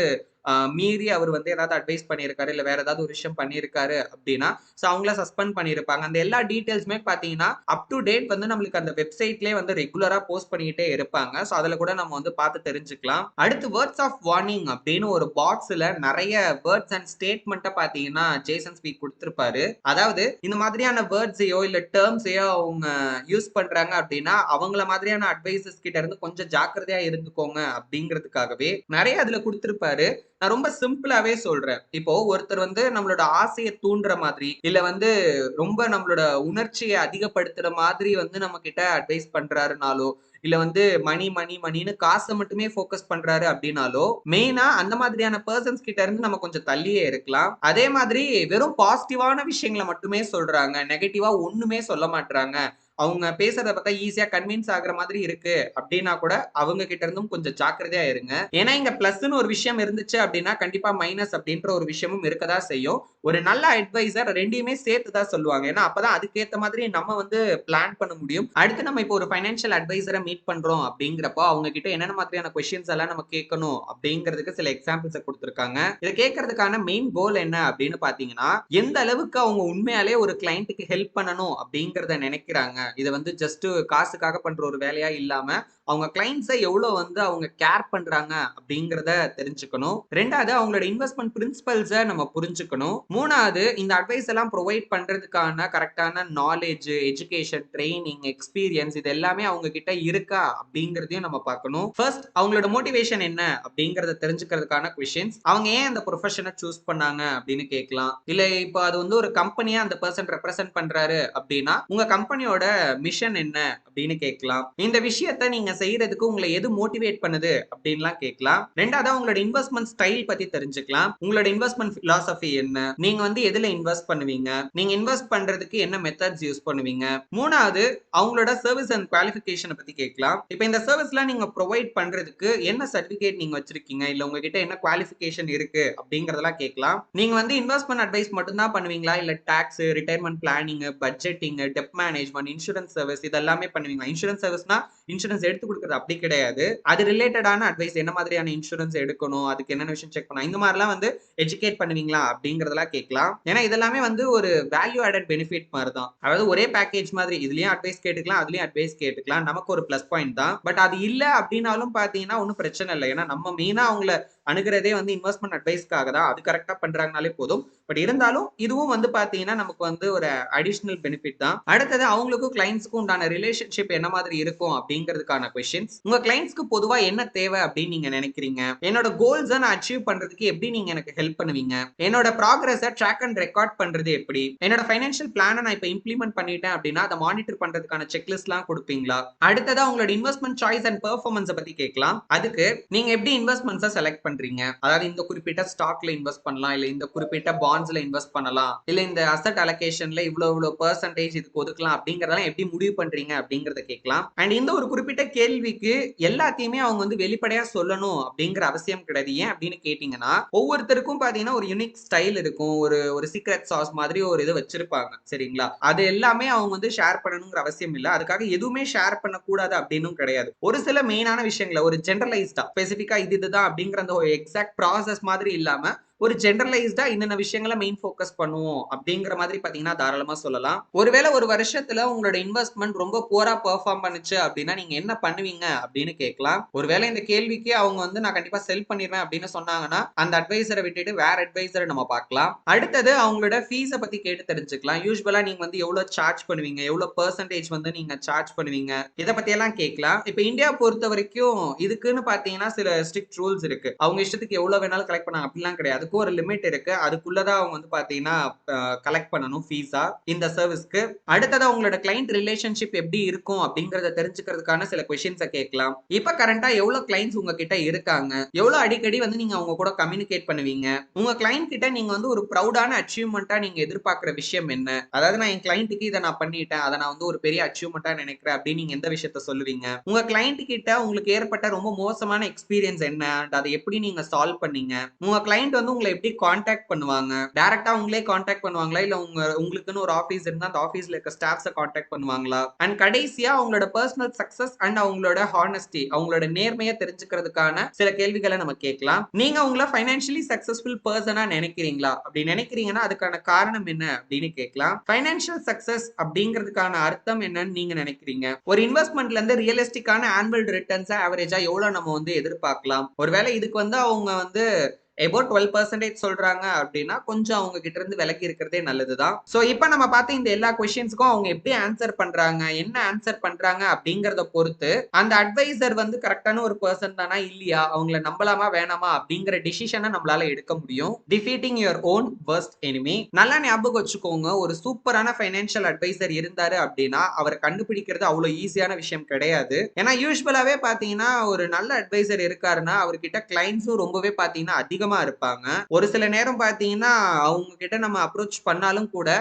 மீறி அவர் வந்து ஏதாவது அட்வைஸ் பண்ணியிருக்காரு, இல்ல வேற ஏதாவது ஒரு விஷயம் பண்ணியிருக்காரு அப்படின்னா சோ அவங்கள சஸ்பெண்ட் பண்ணியிருப்பாங்க. அந்த எல்லா டீடைல்ஸுமே பாத்தீங்கன்னா அப் டு டேட் வந்து நம்மளுக்கு அந்த வெப்சைட்லயே வந்து ரெகுலரா போஸ்ட் பண்ணிக்கிட்டே இருப்பாங்க. சோ அதுல கூட நம்ம வந்து பார்த்து தெரிஞ்சுக்கலாம். அடுத்து வேர்ட்ஸ் ஆஃப் வார்னிங் அப்படின்னு ஒரு பாக்ஸ்ல நிறைய வேர்ட்ஸ் அண்ட் ஸ்டேட்மெண்ட்டை பாத்தீங்கன்னா ஜேசன் ஸ்பீட் கொடுத்திருப்பாரு. அதாவது இந்த மாதிரியான வேர்ட்ஸையோ இல்ல டேர்ம்ஸையோ அவங்க யூஸ் பண்றாங்க அப்படின்னா அவங்கள மாதிரியான அட்வைசர்ஸ் கிட்ட இருந்து கொஞ்சம் ஜாக்கிரதையா இருந்துக்கோங்க அப்படிங்கிறதுக்காகவே நிறைய அதுல கொடுத்திருப்பாரு. நான் ரொம்ப சிம்பிளாவே சொல்றேன். இப்போ ஒருத்தர் வந்து நம்மளோட ஆசையை தூண்டுற மாதிரி இல்ல வந்து ரொம்ப நம்மளோட உணர்ச்சியை அதிகப்படுத்துற மாதிரி வந்து நம்ம கிட்ட அட்வைஸ் பண்றாருனாலோ இல்ல வந்து மணி மணி மணின்னு காசை மட்டுமே ஃபோக்கஸ் பண்றாரு அப்படின்னாலோ மெயினா அந்த மாதிரியான பர்சன்ஸ் கிட்ட இருந்து நம்ம கொஞ்சம் தள்ளியே இருக்கலாம். அதே மாதிரி வெறும் பாசிட்டிவான விஷயங்களை மட்டுமே சொல்றாங்க, நெகட்டிவா ஒண்ணுமே சொல்ல மாட்டாங்க, அவங்க பேசுறத பார்த்தா ஈஸியா கன்வின்ஸ் ஆகுற மாதிரி இருக்கு அப்படின்னா கூட அவங்க கிட்ட இருந்தும் கொஞ்சம் ஜாக்கிரதையா இருங்க. ஏன்னா இங்க பிளஸ்ன்னு ஒரு விஷயம் இருந்துச்சு அப்படின்னா கண்டிப்பா மைனஸ் அப்படின்ற ஒரு விஷயமும் இருக்கதான் செய்யும். ஒரு நல்ல அட்வைசர் ரெண்டையுமே சேர்த்து தான் சொல்லுவாங்க. ஏன்னா அப்பதான் அதுக்கேத்த மாதிரி நம்ம வந்து பிளான் பண்ண முடியும். அடுத்து நம்ம இப்போ ஒரு ஃபைனான்சியல் அட்வைசரை மீட் பண்றோம் அப்படிங்கிறப்போ அவங்க கிட்ட என்னென்ன மாதிரியான கொஸ்டின்ஸ் எல்லாம் நம்ம கேட்கணும் அப்படிங்கிறதுக்கு சில எக்ஸாம்பிள்ஸ் கொடுத்திருக்காங்க. இதை கேட்கறதுக்கான மெயின் கோல் என்ன அப்படின்னு பாத்தீங்கன்னா எந்த அளவுக்கு அவங்க உண்மையாலே ஒரு கிளையண்ட்டுக்கு ஹெல்ப் பண்ணணும் அப்படிங்கறத நினைக்கிறாங்க. இதை வந்து ஜஸ்ட் காசுக்காக பண்ற ஒரு வேலையா இல்லாம அவங்க கிளைண்ட்ஸை எவ்வளவு வந்து அவங்க கேர் பண்றாங்க அப்படிங்கறத தெரிஞ்சுக்கணும். ரெண்டாவது அவங்களோட இன்வெஸ்ட்மெண்ட் பிரின்சிபல்ஸை நம்ம புரிஞ்சுக்கணும். மூணாவது இந்த அட்வைஸ் எல்லாம் ப்ரொவைட் பண்றதுக்கான கரெக்டான நாலேஜ், எஜுகேஷன், ட்ரைனிங், எக்ஸ்பீரியன்ஸ் இது எல்லாமே அவங்க கிட்ட இருக்கா அப்படிங்கறதையும் நம்ம பார்க்கணும். ஃபர்ஸ்ட் அவங்களோட மோட்டிவேஷன் என்ன அப்படிங்கறத தெரிஞ்சுக்கிறதுக்கான கொஸ்டின்ஸ். அவங்க ஏன் அந்த ப்ரொஃபஷனை சூஸ் பண்ணாங்க அப்படின்னு கேட்கலாம். இல்ல இப்போ அது வந்து ஒரு கம்பெனியா அந்த பர்சன் ரெப்ரசென்ட் பண்றாரு அப்படின்னா உங்க கம்பெனியோட மிஷன் என்ன அப்படின்னு கேட்கலாம். இந்த விஷயத்தை நீங்க செய்யறதுக்கு உங்களை எது மோட்டிவேட் பண்ணுது அப்படின்லாம் கேட்கலாம். ரெண்டாவது உங்களோட இன்வெஸ்ட்மெண்ட் ஸ்டைல் பத்தி தெரிஞ்சுக்கலாம். உங்களோட இன்வெஸ்ட்மெண்ட் பிலாசபி என்ன, நீங்க வந்து எதுல இன்வெஸ்ட் பண்ணுவீங்க, நீங்க இன்வெஸ்ட் பண்றதுக்கு என்ன மெத்தட்ஸ் யூஸ் பண்ணுவீங்க. மூணாவது அவங்களோட சர்வீஸ் அண்ட் குவாலிஃபிகேஷனை பத்தி கேட்கலாம். இப்போ இந்த சர்வீஸ்லாம் நீங்க ப்ரொவைட் பண்றதுக்கு என்ன சர்டிபிகேட் நீங்க வச்சிருக்கீங்க, இல்ல உங்ககிட்ட என்ன குவாலிஃபிகேஷன் இருக்கு அப்படிங்கறதெல்லாம் கேட்கலாம். நீங்க வந்து இன்வெஸ்ட்மெண்ட் அட்வைஸ் மட்டும் தான் பண்ணுவீங்களா, இல்ல tax, retirement planning, budgeting, debt management, insurance service இதெல்லாமே பண்ணுவீங்களா. இன்சூரன்ஸ் சர்வீஸ்னா இன்சூரன்ஸ் எடுத்து கொடுக்குறது அப்படி கிடையாது, அது ரிலேட்டடான அட்வைஸ், என்ன மாதிரியான இன்சூரன்ஸ் எடுக்கணும், அதுக்கு என்னென்ன விஷயம் செக் பண்ணலாம், இந்த மாதிரிலாம் வந்து எஜுகேட் பண்ணுவீங்களா அப்படிங்கறதெல்லாம் கேட்கலாம். ஏன்னா இதெல்லாமே வந்து ஒரு வேல்யூ ஆடட் பெனிஃபிட் மாதிரி தான். அதாவது ஒரே பேக்கேஜ் மாதிரி இதுலயும் அட்வைஸ் கேட்டுக்கலாம், அதுலயும் அட்வைஸ் கேட்டுக்கலாம், நமக்கு ஒரு பிளஸ் பாயிண்ட் தான். பட் அது இல்ல அப்படின்னாலும் பாத்தீங்கன்னா ஒன்றும் பிரச்சனை இல்லை. ஏன்னா நம்ம மெயினா அவங்கள அணுகிறதே வந்து இன்வெஸ்ட்மெண்ட் அட்வைஸ்க்காக தான், அது கரெக்டா பண்றாங்கனாலே போதும். பட் இருந்தாலும் இதுவும் வந்து பாத்தீங்கன்னா நமக்கு வந்து ஒரு அடிஷனல் பெனிஃபிட் தான். அடுத்தது அவங்களுக்கும் கிளைண்ட்ஸ்க்கும் உண்டான ரிலேஷன்ஷிப் என்ன மாதிரி இருக்கும் அப்படிங்கிறதுக்கான கொஸ்டின்ஸ். உங்க கிளைண்ட்ஸ்க்கு பொதுவா என்ன தேவை அப்படின்னு நீங்க நினைக்கிறீங்க, என்னோட கோல்ஸை நான் அச்சீவ் பண்றதுக்கு எப்படி நீங்க எனக்கு ஹெல்ப் பண்ணுவீங்க, என்னோட ப்ராக்ரஸை ட்ராக் அண்ட் ரெக்கார்ட் பண்றது எப்படி, என்னோட ஃபைனான்சியல் பிளானை நான் இப்போ இம்ப்ளிமெண்ட் பண்ணிட்டேன் அப்படின்னா அதை மானிட்டர் பண்றதுக்கான செக்லிஸ்ட்லாம் கொடுப்பீங்களா. அடுத்ததா உங்களோட இன்வெஸ்ட்மெண்ட் சாய்ஸ் அண்ட் பெர்ஃபார்மன்ஸை பத்தி கேட்கலாம். அதுக்கு நீங்க எப்படி இன்வெஸ்ட்மெண்ட்ஸை செலக்ட் பண்றீங்க, அதாவது இந்த குறிப்பிட்ட ஸ்டாக்ல இன்வெஸ்ட் பண்ணலாம், இல்ல இந்த குறிப்பிட்ட பாண்ட்ஸ்ல இன்வெஸ்ட் பண்ணலாம், இல்ல இந்த அசெட் அலோகேஷன்ல இவ்வளவு பெர்சன்டேஜ் இதுக்கு ஒதுக்கலாம் அப்படிங்கறதெல்லாம் எப்படி முடிவு பண்றீங்க அப்படிங்கறத கேட்கலாம். அண்ட் இந்த ஒரு குறிப்பிட்ட கேள்விக்கு எல்லாத்தையுமே அவங்க வந்து வெளிப்படையா சொல்லணும் அப்படிங்கிற அவசியம் கிடையாது. ஏன் அப்படின்னு கேட்டீங்கன்னா ஒவ்வொருத்தருக்கும் பாத்தீங்கன்னா ஒரு யூனிக் ஸ்டைல் இருக்கும், ஒரு ஒரு சீக்ரெட் சாஸ் மாதிரி ஒரு இது வச்சிருப்பாங்க, சரிங்களா. அது எல்லாமே அவங்க வந்து ஷேர் பண்ணணுங்கிற அவசியம் இல்ல, அதுக்காக எதுவுமே ஷேர் பண்ணக்கூடாது அப்படின்னும் கிடையாது. ஒரு சில மெயினான விஷயங்களை ஒரு ஜெனரலைஸ்டா ஸ்பெசிபிக்கா இதுதான் அப்படிங்கிற அந்த ஒரு எக்ஸாக்ட் ப்ராசஸ் மாதிரி இல்லாம ஒரு ஜெனரலைஸ்டா என்னென்ன விஷயங்களை மெயின் ஃபோக்கஸ் பண்ணுவோம் அப்படிங்கிற மாதிரி பாத்தீங்கன்னா தாராளமா சொல்லலாம். ஒருவேளை ஒரு வருஷத்துல உங்களோட இன்வெஸ்ட்மெண்ட் ரொம்ப புவரா பெர்ஃபார்ம் பண்ணுச்சு அப்படின்னா நீங்க என்ன பண்ணுவீங்க அப்படின்னு கேட்கலாம். ஒருவேளை இந்த கேள்விக்கு அவங்க வந்து நான் கண்டிப்பா செல் பண்ணிடுவேன் அப்படின்னு சொன்னாங்கன்னா அந்த அட்வைசரை விட்டுட்டு வேற அட்வைசரை நம்ம பார்க்கலாம். அடுத்தது அவங்களோட ஃபீஸை பத்தி கேட்டு தெரிஞ்சுக்கலாம். யூஸ்வலா நீங்க வந்து எவ்வளவு சார்ஜ் பண்ணுவீங்க, எவ்வளவு பெர்சன்டேஜ் வந்து நீங்க சார்ஜ் பண்ணுவீங்க, இதை பத்தி எல்லாம் கேட்கலாம். இப்ப இந்தியா பொறுத்த வரைக்கும் இதுக்குன்னு பாத்தீங்கன்னா சில ஸ்ட்ரிக்ட் ரூல்ஸ் இருக்கு. அவங்க இஷ்டத்துக்கு எவ்வளவு வேணாலும் கலெக்ட் பண்ணாங்க அப்படிலாம் கிடையாது. ஒரு லிமிட் இருக்கு, அதுக்குள்ளதான் அவங்க வந்து பாத்தீங்கன்னா கலெக்ட் பண்ணணும் ஃபீஸா இந்த சர்வீஸ்க்கு. அடுத்தது உங்களோட கிளைண்ட் ரிலேஷன்ஷிப் எப்படி இருக்கும் அப்படிங்கறத தெரிஞ்சுக்கிறதுக்கான சில கொஸ்டின்ஸை கேட்கலாம். இப்ப கரண்டா எவ்வளவு கிளைண்ட்ஸ் உங்ககிட்ட இருக்காங்க, எவ்வளவு அடிக்கடி வந்து நீங்க அவங்க கூட கம்யூனிகேட் பண்ணுவீங்க, உங்க கிளைண்ட் கிட்ட நீங்க வந்து ஒரு ப்ரௌடான அச்சீவ்மெண்டா நீங்க எதிர்பார்க்கிற விஷயம் என்ன, அதாவது நான் என் கிளைண்ட்டுக்கு இதை நான் பண்ணிட்டேன், அதை நான் வந்து ஒரு பெரிய அச்சீவ்மெண்டா நினைக்கிறேன் அப்படின்னு நீங்க எந்த விஷயத்த சொல்லுவீங்க. உங்க கிளைண்ட் கிட்ட உங்களுக்கு ஏற்பட்ட ரொம்ப மோசமான எக்ஸ்பீரியன்ஸ் என்ன, அதை எப்படி நீங்க சால்வ் பண்ணீங்க. உங்க கிளைண்ட் வந்து உங்களை எப்படி காண்டாக்ட் பண்ணுவாங்க, டைரக்டா உங்களே காண்டாக்ட் பண்ணுவாங்களா, இல்ல உங்களுக்குன்னு ஒரு ஆபீஸ் இருந்தா அந்த ஆபீஸ்ல இருக்க ஸ்டாஃப்ஸை காண்டாக்ட் பண்ணுவாங்களா. அண்ட் கடைசியா அவங்களோட பர்சனல் சக்சஸ் அண்ட் அவங்களோட ஹானஸ்டி, அவங்களோட நேர்மையை தெரிஞ்சுக்கிறதுக்கான சில கேள்விகளை நம்ம கேட்கலாம். நீங்க உங்களை ஃபைனான்சியலி சக்சஸ்ஃபுல் பர்சனா நினைக்கிறீங்களா, அப்படி நினைக்கிறீங்கன்னா அதுக்கான காரணம் என்ன அப்படின்னு கேட்கலாம். ஃபைனான்சியல் சக்சஸ் அப்படிங்கிறதுக்கான அர்த்தம் என்னன்னு நீங்க நினைக்கிறீங்க. ஒரு இன்வெஸ்ட்மெண்ட்ல இருந்து ரியலிஸ்டிக்கான ஆனுவல் ரிட்டர்ன்ஸ் ஆவரேஜா எவ்வளவு நம்ம வந்து எதிர்பார்க்கலாம். ஒருவேளை இதுக்கு வந்து அவங்க வந்து about 12% சொல்றாங்க அப்படின்னா கொஞ்சம் அவங்க கிட்ட இருந்து விலகி இருக்கிறதே நல்லதுதான். சோ இப்போ நம்ம பார்த்த இந்த எல்லா கொஸ்டின்ஸ்க்கும் அவங்க எப்படி ஆன்சர் பண்றாங்க, என்ன ஆன்சர் பண்றாங்க அப்படிங்கறத பொறுத்து அந்த அட்வைசர் வந்து கரெக்டான ஒரு பர்சன் தானா இல்லையா, அவங்கள நம்பலாமா வேணாமா அப்படிங்கிற டிசிஷனை நம்மளால எடுக்க முடியும். Defeating your own worst enemy. நல்லா ஞாபகம் வச்சுக்கோங்க, ஒரு சூப்பரான ஃபைனான்சியல் அட்வைசர் இருந்தாரு அப்படின்னா அவரை கண்டுபிடிக்கிறது அவ்வளவு ஈஸியான விஷயம் கிடையாது. ஏன்னா யூஸ்வலாவே பாத்தீங்கன்னா ஒரு நல்ல அட்வைசர் இருக்காருன்னா அவர்கிட்ட கிளைண்ட்ஸும் ரொம்பவே பாத்தீங்கன்னா அதிகமா இருப்பாங்க. ஒரு சில நேரம் பாத்தீங்கன்னா அவங்க கிட்ட நம்ம அப்ரோச் பண்ணாலும் கூட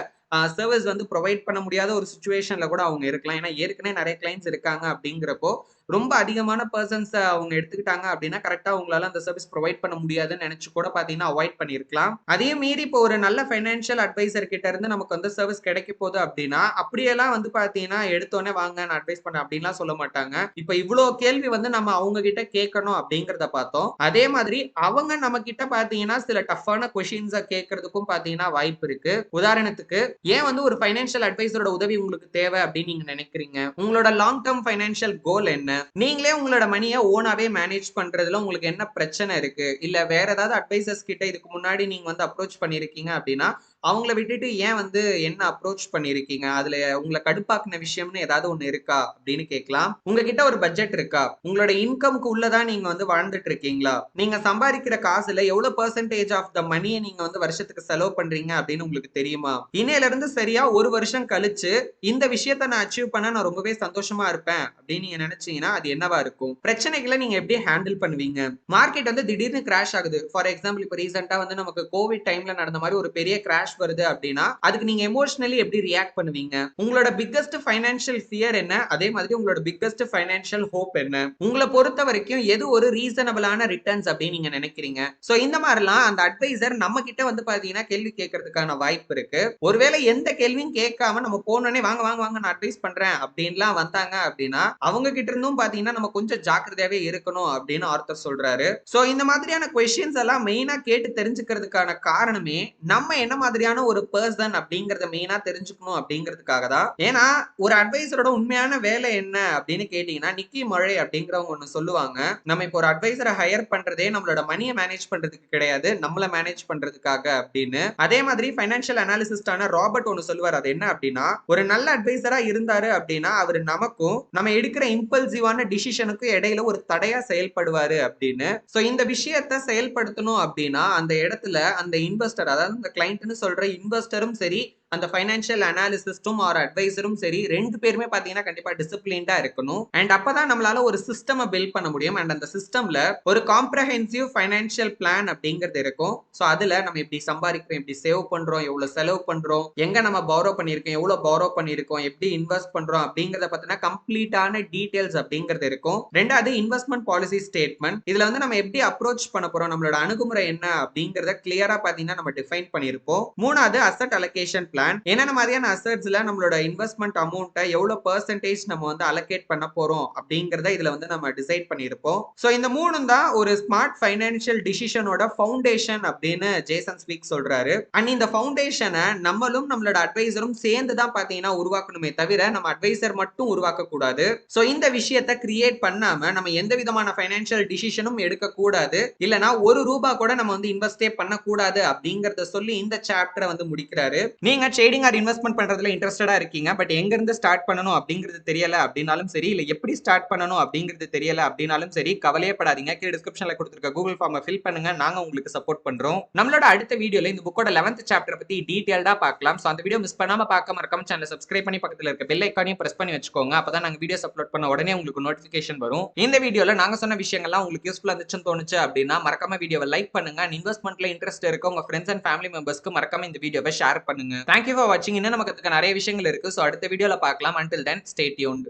சர்வீஸ் வந்து ப்ரொவைட் பண்ண முடியாத ஒரு சுச்சுவேஷன்ல கூட அவங்க இருக்கலாம். ஏன்னா ஏற்கனவே நிறைய கிளைண்ட்ஸ் இருக்காங்க அப்படிங்கிறப்போ ரொம்ப அதிகமான பர்சன்ஸ் அவங்க எடுத்துக்கிட்டாங்க அப்படின்னா கரெக்டா அவங்களால அந்த சர்வீஸ் ப்ரொவைட் பண்ண முடியாதுன்னு நினைச்சு கூட பாத்தீங்கன்னா அவாய்ட் பண்ணிருக்கலாம். அதே மீறி இப்போ ஒரு நல்ல ஃபைனான்சியல் அட்வைசர் கிட்ட இருந்து நமக்கு வந்து சர்வீஸ் கிடைக்க போகுது அப்படின்னா அப்படியெல்லாம் வந்து பாத்தீங்கன்னா எடுத்தோடனே வாங்க நான் அட்வைஸ் பண்ண அப்படின்லாம் சொல்ல மாட்டாங்க. இப்ப இவ்வளவு கேள்வி வந்து நம்ம அவங்க கிட்ட கேட்கணும் அப்படிங்கறத பார்த்தோம். அதே மாதிரி அவங்க நம்ம கிட்ட பாத்தீங்கன்னா சில டஃப்பான கொஸ்டின்ஸ கேட்கறதுக்கும் பாத்தீங்கன்னா வாய்ப்பு இருக்கு. உதாரணத்துக்கு ஏன் வந்து ஒரு ஃபைனான்சியல் அட்வைசரோட உதவி உங்களுக்கு தேவை அப்படின்னு நீங்க நினைக்கிறீங்க, உங்களோட லாங் டர்ம் ஃபைனான்சியல் கோல் என்ன, நீங்களே உங்களோட மணியை ஓனாவே மேனேஜ் பண்றதுல உங்களுக்கு என்ன பிரச்சனை இருக்கு, இல்ல வேற ஏதாவது அட்வைசர்ஸ் கிட்ட இதுக்கு முன்னாடி நீங்க வந்து அப்ரோச் பண்ணிருக்கீங்க அப்படின்னா அவங்கள விட்டுட்டு ஏன் வந்து என்ன அப்ரோச் பண்ணிருக்கீங்க, அதுல உங்களை கடுப்பாக்குன விஷயம்னு ஏதாவது ஒண்ணு இருக்கா அப்படின்னு கேட்கலாம். உங்ககிட்ட ஒரு பட்ஜெட் இருக்கா, உங்களோட இன்கம்க்கு உள்ளதான் நீங்க வந்து வாழ்ந்துட்டு இருக்கீங்களா, நீங்க சம்பாதிக்கிற காசுல எவ்வளவு பெர்சன்டேஜ் ஆஃப் த மணியை நீங்க வந்து வருஷத்துக்கு செலவு பண்றீங்க அப்படின்னு உங்களுக்கு தெரியுமா, இன்னையில இருந்து சரியா ஒரு வருஷம் கழிச்சு இந்த விஷயத்த நான் அச்சீவ் பண்ண நான் ரொம்பவே சந்தோஷமா இருப்பேன் அப்படின்னு நீங்க நினைச்சீங்கன்னா அது என்னவா இருக்கும், பிரச்சனைகளை நீங்க எப்படி ஹேண்டில் பண்ணுவீங்க, மார்க்கெட் வந்து திடீர்னு கிராஷ் ஆகுது, ஃபார் எக்ஸாம்பிள் இப்ப ரீசெண்டா வந்து நமக்கு கோவிட் டைம்ல நடந்த மாதிரி ஒரு பெரிய கிராஷ் வருது அப்படின்னா அதுக்கு நீங்க எமோஷனலி எப்படி ரியாக்ட் பண்ணுவீங்க, உங்களோட பிக்கஸ்ட் ஃபைனான்சியல் ஃபியர் என்ன, அதே மாதிரி உங்களோட பிக்கஸ்ட் ஃபைனான்சியல் ஹோப் என்ன, உங்களை பொறுத்த வரைக்கும் எது ஒரு ரீசனபிளான ரிட்டர்ன்ஸ் அப்படின்னு நீங்க நினைக்கிறீங்க. சோ இந்த மாதிரிலாம் அந்த அட்வைசர் நம்ம கிட்ட வந்து பாத்தீங்கன்னா கேள்வி கேட்கறதுக்கான வாய்ப்பு இருக்கு. ஒருவேளை எந்த கேள்வியும் கேட்காம நம்ம போனோடனே வாங்க வாங்க வாங்க நான் அட்வைஸ் பண்றேன் அப்படின்லாம் வந்தாங்க அப்படின்னா அவங்க கிட்ட இருந்தும் பாத்தீங்கன்னா நம்ம கொஞ்சம் ஜாக்கிரதையாவே இருக்கணும் அப்படின்னு ஆர்த்தர் சொல்றாரு. சோ இந்த மாதிரியான கொஸ்டின்ஸ் எல்லாம் மெயினா கேட்டு தெரிஞ்சுக்கிறதுக்கான காரணமே நம்ம என்ன மாதிரியான ஒரு பர்சன் அப்படிங்கறத மெயினா தெரிஞ்சுக்கணும் அப்படிங்கிறதுக்காக தான். ஏன்னா ஒரு அட்வைசரோட உண்மையான வேலை என்ன அப்படின்னு கேட்டீங்கன்னா நிக்கி மழை அப்படிங்கிறவங்க ஒண்ணு சொல்லுவாங்க, நம்ம இப்போ ஒரு அட்வைசரை ஹையர் பண்றதே நம்மளோட மணியை மேனேஜ் பண்றதுக்கு கிடையாது, நம்மள மேனேஜ் பண்றதுக்காக அப்படின்னு. அதே மாதிரி ஃபைனான்சியல் அனாலிசிஸ்டான ராபர்ட் ஒன்னு சொல்லுவார், அது என்ன அப்படின்னா ஒரு நல்ல அட்வைசரா இருந்தாரு அப்படின்னா அவர் நமக்கும் நம்ம எடுக்கிற இம்பல்சிவான டிசிஷனுக்கும் இடையில ஒரு தடையா செயல்படுவாரு அப்படின்னு. சோ இந்த விஷயத்தை செயல்படுத்தணும் அப்படின்னா அந்த இடத்துல அந்த இன்வெஸ்டர் அதாவது அந்த கிளைண்ட்னு சொல்ற இன்வெஸ்டரும் சரி அந்த ஃபைனான்சியல் அனாலிசிஸ்டும் ஆர் அட்வைசரும் சரி ரெண்டு பேருமே பாத்தீங்கன்னா கண்டிப்பா டிசிப்ளின்டா இருக்கணும். அண்ட் அப்பதான் நம்மளால ஒரு சிஸ்டம் பில்ட் பண்ண முடியும். அண்ட் அந்த சிஸ்டம்ல ஒரு காம்ப்ரஹென்சிவ் ஃபைனான்சியல் பிளான் அப்படிங்கிறது இருக்கும். சோ அதுல நம்ம எப்படி சம்பாதிக்கிறோம், எப்படி சேவ் பண்றோம், எவ்வளவு செலவு பண்றோம், எங்க நம்ம பாரோ பண்ணிருக்கோம், எவ்வளவு பாரோ பண்ணிருக்கோம், எப்படி இன்வெஸ்ட் பண்றோம் அப்படிங்கறத பத்தின கம்ப்ளீட்டான டீடைல்ஸ் அப்படிங்கிறது இருக்கும். ரெண்டாவது இன்வெஸ்ட்மெண்ட் பாலிசி ஸ்டேட்மெண்ட், இதுல வந்து நம்ம எப்படி அப்ரோச் பண்ண போறோம், நம்மளோட அணுகுமுறை என்ன அப்படிங்கறத கிளியரா பாத்தீங்கன்னா நம்ம டிஃபைன் பண்ணிருப்போம். மூணாவது அசெட் அலோகேஷன் பிளான், என்னென்ன மாதிரியான அசெட்ஸ்ல நம்மளோட இன்வெஸ்ட்மெண்ட் அமௌண்ட்டை எவ்வளவு பெர்சன்டேஜ் நம்ம வந்து அலோகேட் பண்ண போறோம் அப்படிங்கறத இதுல வந்து நம்ம டிசைட் பண்ணிருப்போம். சோ இந்த மூணும் தான் ஒரு ஸ்மார்ட் ஃபைனான்சியல் டிசிஷனோட ஃபவுண்டேஷன் அப்படின்னு ஜேசன் ஸ்வீக் சொல்றாரு. அண்ட் இந்த ஃபவுண்டேஷனை நம்மளும் நம்மளோட அட்வைசரும் சேர்ந்து தான் பாத்தீங்கன்னா உருவாக்கணுமே தவிர நம்ம அட்வைசர் மட்டும் உருவாக்க கூடாது. சோ இந்த விஷயத்தை கிரியேட் பண்ணாம நம்ம எந்த விதமான ஃபைனான்சியல் டிசிஷனும் எடுக்க கூடாது, இல்லனா ஒரு ரூபா கூட நம்ம வந்து இன்வெஸ்டே பண்ண கூடாது அப்படிங்கறத சொல்லி இந்த சாப்டரை வந்து முடிக்கிறாரு. நீங்க ட்ரேடிங் ஆர் இன்வெஸ்ட்மெண்ட் பண்றதுல இன்ட்ரெஸ்டடா இருக்கீங்க, பட் எங்க இருந்து ஸ்டார்ட் பண்ணணும் அப்படிங்கிறது தெரியல அப்படினாலும் சரி, இல்ல எப்படி ஸ்டார்ட் பண்ணணும் அப்படிங்கிறது தெரியல அப்படினாலும் சரி, கவலையே படாதீங்க. கீழ டிஸ்கிரிப்ஷன்ல கொடுத்திருக்க கூகுள் ஃபார்மை ஃபில் பண்ணுங்க, நாங்க உங்களுக்கு சப்போர்ட் பண்றோம். நம்மளோட அடுத்த வீடியோல இந்த புக்கோட 11th சாப்டர் பத்தி டீடைல்டா பார்க்கலாம். சோ அந்த வீடியோ மிஸ் பண்ணாம பார்க்க மறக்காம சேனலை சப்ஸ்கிரைப் பண்ணி பக்கத்துல இருக்க பெல் ஐகானையும் பிரஸ் பண்ணி வச்சுக்கோங்க. அப்பதான் நாங்க வீடியோஸ் அப்லோட் பண்ண உடனே உங்களுக்கு நோட்டிபிகேஷன் வரும். இந்த வீடியோல நாங்க சொன்ன விஷயங்கள்லாம் உங்களுக்கு யூஸ்ஃபுல்லா இருந்துச்சுன்னு தோணுச்சு அப்படின்னா மறக்காம வீடியோவை லைக் பண்ணுங்க. இன்வெஸ்ட்மெண்ட்ல இன்ட்ரெஸ்ட் இருக்க உங்க ஃப்ரெண்ட்ஸ் அண்ட் ஃபேமிலி மெம்பர்ஸ்க்கு மறக்காம இந்த வீடியோவை ஷேர் பண்ணுங்க. Thank you for watching. இன்னும் நமக்கு நிறைய விஷயங்கள் இருக்கு. சோ அடுத்த வீடியோல பார்க்கலாம். Until then, stay tuned.